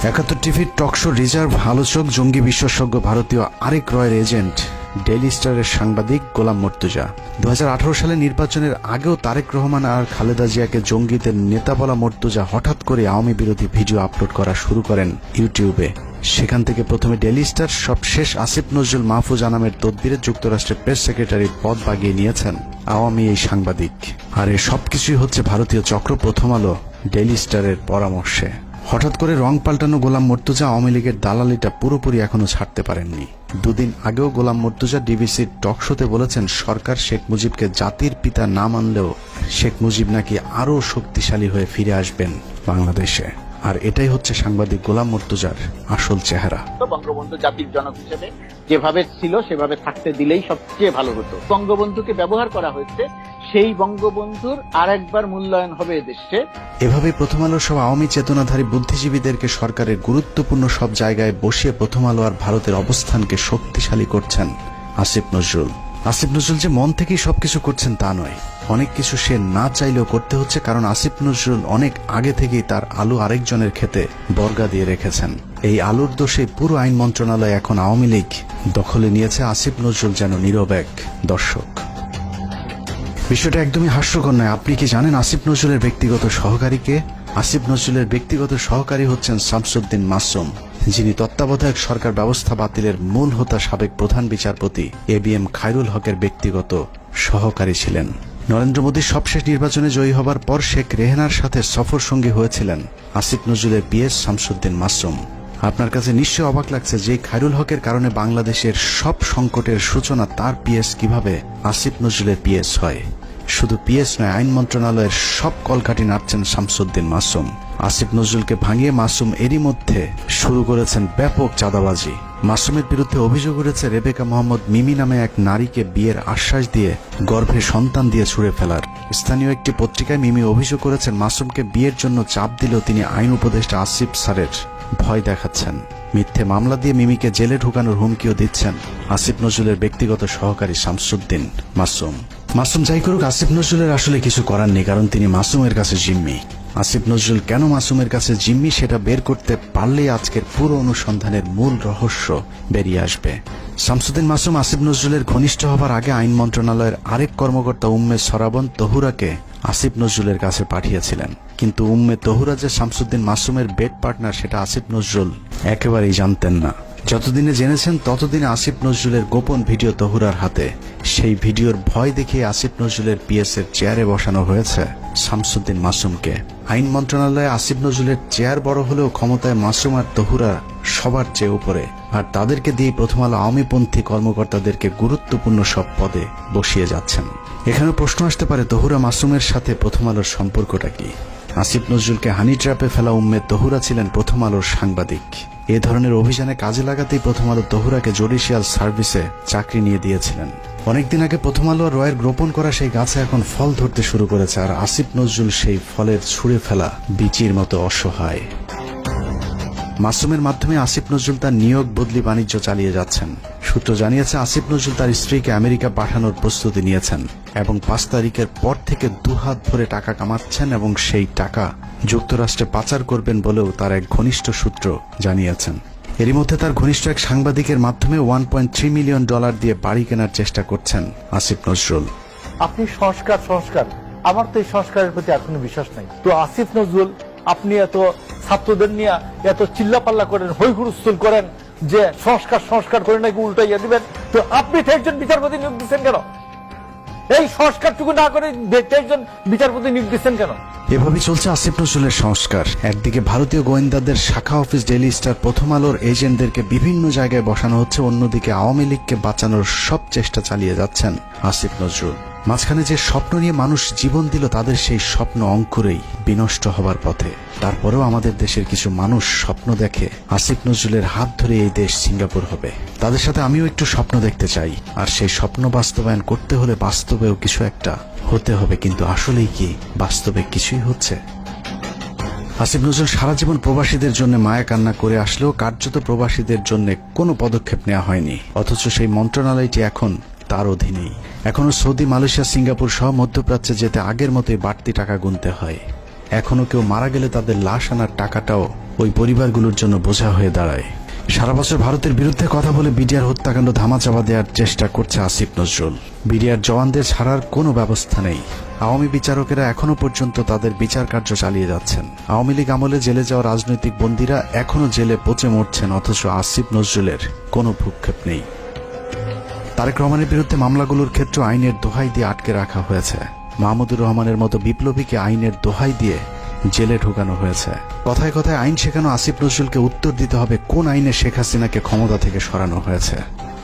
71 টিভির টকশো রিজার্ভ আলোচক, জঙ্গি বিশেষজ্ঞ ভারতীয় আরেক রয়ের এজেন্ট ডেইলি স্টারের সাংবাদিক গোলাম মর্তুজা। 2018 সালে নির্বাচনের আগেও তারেক রহমান আর খালেদা জিয়াকে জঙ্গিদের নেতা বলা মর্তুজা হঠাৎ করে আওয়ামী বিরোধী ভিডিও আপলোড করা শুরু করেন ইউটিউবে। সেখান থেকে প্রথমে ডেইলি স্টার, সবশেষ আসিফ নজরুল মাহফুজ আনামের তদবিরে যুক্তরাষ্ট্রের প্রেস সেক্রেটারির পদ বাগিয়ে নিয়েছেন আওয়ামী এই সাংবাদিক। আর এই সবকিছুই হচ্ছে ভারতীয় চক্র প্রথম আলো ডেইলি স্টারের পরামর্শে। হঠাৎ করে রং পাল্টানো গোলাম মর্তুজা আওয়ামী লীগের দালালিটা পুরোপুরি এখনো ছাড়তে পারেননি। দুদিন আগেও গোলাম মর্তুজা ডিবিসির টকশোতে বলেছেন সরকার শেখ মুজিবকে জাতির পিতা না মানলেও শেখ মুজিব নাকি আরও শক্তিশালী হয়ে ফিরে আসবেন বাংলাদেশে। আর এটাই হচ্ছে সাংবাদিক গোলাম মর্তুজার আসল চেহারা। বঙ্গবন্ধু জাতির জনক হিসেবে যেভাবে ছিল সেভাবে থাকতে দিলেই সবচেয়ে ভালো হতো। বঙ্গবন্ধুকে ব্যবহার করা হয়েছে, সেই বঙ্গবন্ধুর আরেকবার মূল্যায়ন হবে এদেশে। এভাবে প্রথম আলো সব আওয়ামী চেতনাধারী বুদ্ধিজীবীদেরকে সরকারের গুরুত্বপূর্ণ সব জায়গায় বসিয়ে প্রথম আলো আর ভারতের অবস্থানকে শক্তিশালী করছেন আসিফ নজরুল। আসিফ নজরুল যে মন থেকেই সবকিছু করছেন তা নয়, অনেক কিছু সে না চাইলেও করতে হচ্ছে, কারণ আসিফ নজরুল অনেক আগে থেকেই তার আলু আরেকজনের ক্ষেতে বর্গা দিয়ে রেখেছেন। এই আলুর দোষে পুরো আইন মন্ত্রণালয় এখন আওয়ামী লীগ দখলে নিয়েছে। আসিফ নজরুল যেন নীরব এক দর্শক। বিষয়টা একদমই হাস্যকর নয়। আপনি কি জানেন আসিফ নজরুলের ব্যক্তিগত সহকারীকে? আসিফ নজরুলের ব্যক্তিগত সহকারী হচ্ছেন শামসুদ্দিন মাসুম, যিনি তত্ত্বাবধায়ক সরকার ব্যবস্থা বাতিলের মূল হোতা সাবেক প্রধান বিচারপতি ABM খায়রুল হকের ব্যক্তিগত সহকারী ছিলেন। নরেন্দ্র মোদীর সবশেষ নির্বাচনে জয়ী হবার পর শেখ রেহানার সাথে সফর সঙ্গী হয়েছিলেন আসিফ নজরুলের পিএস শামসুদ্দিন মাসুম। আপনার কাছে নিশ্চয় অবাক লাগছে যে খায়রুল হকের কারণে বাংলাদেশের সব সংকটের সূচনা তার পিএস কিভাবে আসিফ নজরুলের পিএস হয়। শুধু পিএস নয়, আইন মন্ত্রণালয়ের সব কলকাঠি নাড়ছেন শামসুদ্দিন মাসুম। আসিফ নজরুলকে ভাঙিয়ে মাসুম এরই মধ্যে শুরু করেছেন ব্যাপক চাঁদাবাজি। মাসুমের বিরুদ্ধে অভিযোগ উঠেছে রেবেকা মোহাম্মদ মিমি নামে এক নারীকে বিয়ের আশ্বাস দিয়ে গর্ভে সন্তান দিয়ে ছুঁড়ে ফেলার। স্থানীয় একটি পত্রিকায় মিমি অভিযোগ করেছেন মাসুমকে বিয়ের জন্য চাপ দিলেও তিনি আইন উপদেষ্টা আসিফ স্যারের ভয় দেখাচ্ছেন। মিথ্যে মামলা দিয়ে মিমিকে জেলে ঢুকানোর হুমকিও দিচ্ছেন আসিফ নজরুলের ব্যক্তিগত সহকারী শামসুদ্দিন মাসুম। মাসুম যাই করুক, আসিফ নজরুলের আসলে কিছু করার নেই, কারণ তিনি মাসুমের কাছে জিম্মি। আসিফ নজরুল কেন মাসুমের কাছে জিম্মি সেটা বের করতে পারলেই আজকের পুরো অনুসন্ধানের মূল রহস্য বেরিয়ে আসবে। শামসুদ্দিন মাসুম আসিফ নজরুলের ঘনিষ্ঠ হবার আগে আইন মন্ত্রণালয়ের আরেক কর্মকর্তা উম্মে সরাবন তহুরাকে আসিফ নজরুলের কাছে পাঠিয়েছিলেন, কিন্তু উম্মে তহুরা যে শামসুদ্দিন মাসুমের বেড পার্টনার সেটা আসিফ নজরুল একেবারেই জানতেন না। যতদিনে জেনেছেন ততদিনে আসিফ নজরুলের গোপন ভিডিও তহুরার হাতে। সেই ভিডিওর ভয় দেখিয়ে আসিফ নজরুলের পিএস এর চেয়ারে বসানো হয়েছে শামসুদ্দিন মাসুমকে। আইন মন্ত্রণালয়ে আসিফ নজরুলের চেয়ার বড় হলেও ক্ষমতায় মাসুম আর তহুরা সবার চেয়ে উপরে, আর তাদেরকে দিয়ে প্রথম আলো আওয়ামীপন্থী কর্মকর্তাদেরকে গুরুত্বপূর্ণ সব পদে বসিয়ে যাচ্ছেন। এখানে প্রশ্ন আসতে পারে, তহুরা মাসুমের সাথে প্রথম আলোর সম্পর্কটা কি? আসিফ নজরুলকে হানি ট্র্যাপে ফেলা উম্মে তহুরা ছিলেন প্রথম আলোর সাংবাদিক। এ ধরনের অভিযানে কাজে লাগাতেই প্রথম আলো তহুরাকে জুডিশিয়াল সার্ভিসে চাকরি নিয়ে দিয়েছিলেন। অনেকদিন আগে প্রথম আলো রয়ের রোপণ করা সেই গাছে এখন ফল ধরতে শুরু করেছে, আর আসিফ নজরুল সেই ফলের ছুঁড়ে ফেলা বিচির মতো অসহায়। মাসুমের মাধ্যমে আসিফ নজরুল তার নিয়োগ বদলি বাণিজ্য চালিয়ে যাচ্ছেন। সূত্র জানিয়েছে আসিফ নজরুল তার স্ত্রীকে আমেরিকা পাঠানোর প্রস্তুতি নিয়েছেন এবং 5 তারিখের পর থেকে দুহাত ভরে টাকা কামাচ্ছেন এবং সেই টাকা যুক্তরাষ্ট্রে পাচার করবেন বলেও তার এক ঘনিষ্ঠ সূত্র জানিয়েছেন। এরই মধ্যে তার ঘনিষ্ঠ এক সাংবাদিকের মাধ্যমে $1.3 মিলিয়ন দিয়ে বাড়ি কেনার চেষ্টা করছেন আসিফ নজরুল। আপনি সংস্কার আমার তো এই সংস্কারের প্রতি এখনো বিশ্বাস নাই। তো আসিফ নজরুল, আপনি এত ছাত্রদের নিয়ে এত চিল্লাপাল্লা করেন, হই হুলস্থুল করেন যে সংস্কার করে নাকি উল্টাইয়া দিবেন, তো আপনি একজন বিচারপতি নিয়োগ দিচ্ছেন কেন? এই সংস্কারটুকু না করে একজন বিচারপতি নিয়োগ দিচ্ছেন কেন? এভাবেই চলছে আসিফ নজরুলের সংস্কার। একদিকে ভারতীয় গোয়েন্দাদের শাখা অফিস ডেইলি স্টার প্রথম আলোর এজেন্টদেরকে বিভিন্ন জায়গায় বসানো হচ্ছে, অন্যদিকে আওয়ামী লীগকে বাঁচানোর সব চেষ্টা চালিয়ে যাচ্ছেন আসিফ নজরুল। মাঝখানে যে স্বপ্ন নিয়ে মানুষ জীবন দিল তাদের সেই স্বপ্ন অঙ্কুরেই বিনষ্ট হবার পথে। তারপরেও আমাদের দেশের কিছু মানুষ স্বপ্ন দেখে আসিফ নজরুলের হাত ধরে এই দেশ সিঙ্গাপুর হবে। তাদের সাথে আমিও একটু স্বপ্ন দেখতে চাই, আর সেই স্বপ্ন বাস্তবায়ন করতে হলে বাস্তবেও কিছু একটা হতে হবে। কিন্তু আসলেই কি বাস্তবে কিছুই হচ্ছে? আসিফ নজরুল সারা জীবন প্রবাসীদের জন্য মায়া কান্না করে আসলেও কার্যত প্রবাসীদের জন্য কোনো পদক্ষেপ নেওয়া হয়নি, অথচ সেই মন্ত্রণালয়টি এখন তার অধীনেই। এখনো সৌদি, মালয়েশিয়া, সিঙ্গাপুর সহ মধ্যপ্রাচ্যে যেতে আগের মতোই বাড়তি টাকা গুনতে হয়। এখনো কেউ মারা গেলে তাদের লাশ আনার টাকাটাও ওই পরিবারগুলোর জন্য বোঝা হয়ে দাঁড়ায়। সারা বছর ভারতের বিরুদ্ধে কথা বলে বিডিআর হত্যাকাণ্ড ধামাচাপা দেওয়ার চেষ্টা করছে আসিফ নজরুল। বিডিআর জওয়ানদের ছাড়ার কোনো ব্যবস্থা নেই। আওয়ামী বিচারকেরা এখনো পর্যন্ত তাদের বিচার কার্য চালিয়ে যাচ্ছেন। আওয়ামী লীগ আমলে জেলে যাওয়া রাজনৈতিক বন্দীরা এখনো জেলে পচে মরছেন, অথচ আসিফ নজরুলের কোনো ভ্রুক্ষেপ নেই। তারেক রহমানের বিরুদ্ধে মামলাগুলোর ক্ষেত্রে আইনের দোহাই দিয়ে আটকে রাখা হয়েছে। মাহমুদুর রহমানের মতো বিপ্লবীকে আইনের দোহাই দিয়ে জেলে ঢুকানো হয়েছে। কথায় কথায় আইন শেখানো আসিফ নজরুলকে উত্তর দিতে হবে কোন আইনে শেখ হাসিনাকে ক্ষমতা থেকে সরানো হয়েছে।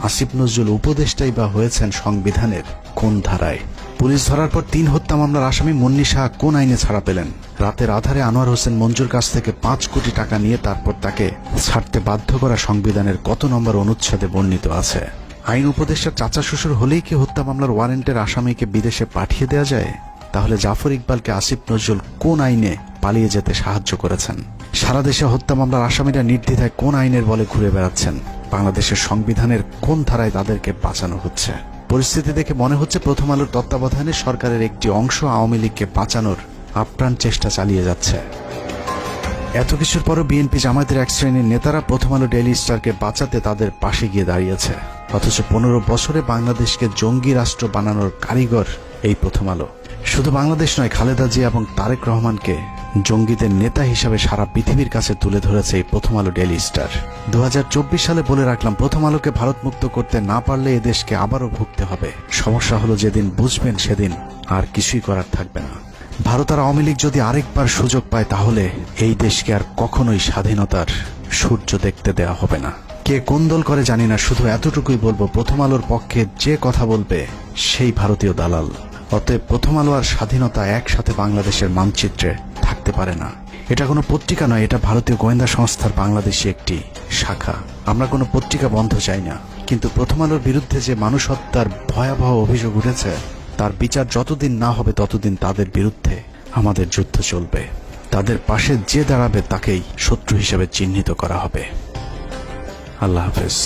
আসিফ নজরুল উপদেষ্টাই বা হয়েছেন সংবিধানের কোন ধারায়? পুলিশ ধরার পর 3 হত্যা মামলার আসামি মুন্নি শাহ কোন আইনে ছাড়া পেলেন? রাতের আধারে আনোয়ার হোসেন মঞ্জুর কাছ থেকে 5 কোটি টাকা নিয়ে তারপর তাকে ছাড়তে বাধ্য করা সংবিধানের কত নম্বর অনুচ্ছেদে বর্ণিত আছে? আইন উপদেষ্টার চাচা শ্বশুর হলেই কি হত্যা মামলার ওয়ারেন্টের আসামিকে বিদেশে পাঠিয়ে দেওয়া যায়? তাহলে জাফর ইকবালকে আসিফ নজরুল কোন আইনে পালিয়ে যেতে সাহায্য করেছেন? সারা দেশে হত্যা মামলার আসামিরা নির্দ্বিধায় কোন আইনের বলে ঘুরে বেড়াচ্ছেন? বাংলাদেশের সংবিধানের কোন ধারায় তাদেরকে বাঁচানো হচ্ছে? পরিস্থিতি দেখে মনে হচ্ছে প্রথম আলোর তত্ত্বাবধানে সরকারের একটি অংশ আওয়ামী লীগকে বাঁচানোর আপ্রাণ চেষ্টা চালিয়ে যাচ্ছে। এত কিছুর পরও বিএনপি জামায়াতের এক শ্রেণীর নেতারা প্রথম আলো ডেইলি স্টারকে বাঁচাতে তাদের পাশে গিয়ে দাঁড়িয়েছে, অথচ 15 বছরে বাংলাদেশকে জঙ্গি রাষ্ট্র বানানোর কারিগর এই প্রথম আলো। শুধু বাংলাদেশ নয়, খালেদা জিয়া এবং তারেক রহমানকে জঙ্গিদের নেতা হিসাবে সারা পৃথিবীর কাছে তুলে ধরেছে এই প্রথম আলো ডেইলি স্টার। 2024 সালে বলে রাখলাম, প্রথম আলোকে ভারত মুক্ত করতে না পারলে এদেশকে আবারও ভুগতে হবে। সমস্যা হলো যেদিন বুঝবেন সেদিন আর কিছুই করার থাকবে না। ভারত আর আওয়ামী লীগ যদি আরেকবার সুযোগ পায় তাহলে এই দেশকে আর কখনোই স্বাধীনতার সূর্য দেখতে দেওয়া হবে না। কে কোন দল করে জানি না, শুধু এতটুকুই বলবো, প্রথম আলোর পক্ষে যে কথা বলবে সেই ভারতীয় দালাল। অতএব প্রথম আলো আর স্বাধীনতা একসাথে বাংলাদেশের মানচিত্রে থাকতে পারে না। এটা কোনো পত্রিকা নয়, এটা ভারতীয় গোয়েন্দা সংস্থার বাংলাদেশি একটি শাখা। আমরা কোনো পত্রিকা বন্ধ চাই না, কিন্তু প্রথম আলোর বিরুদ্ধে যে মানুষ হত্যার ভয়াবহ অভিযোগ উঠেছে তার বিচার যতদিন না হবে ততদিন তাদের বিরুদ্ধে আমাদের যুদ্ধ চলবে। তাদের পাশে যে দাঁড়াবে তাকেই শত্রু হিসেবে চিহ্নিত করা হবে। আল্লাহ হাফেজ।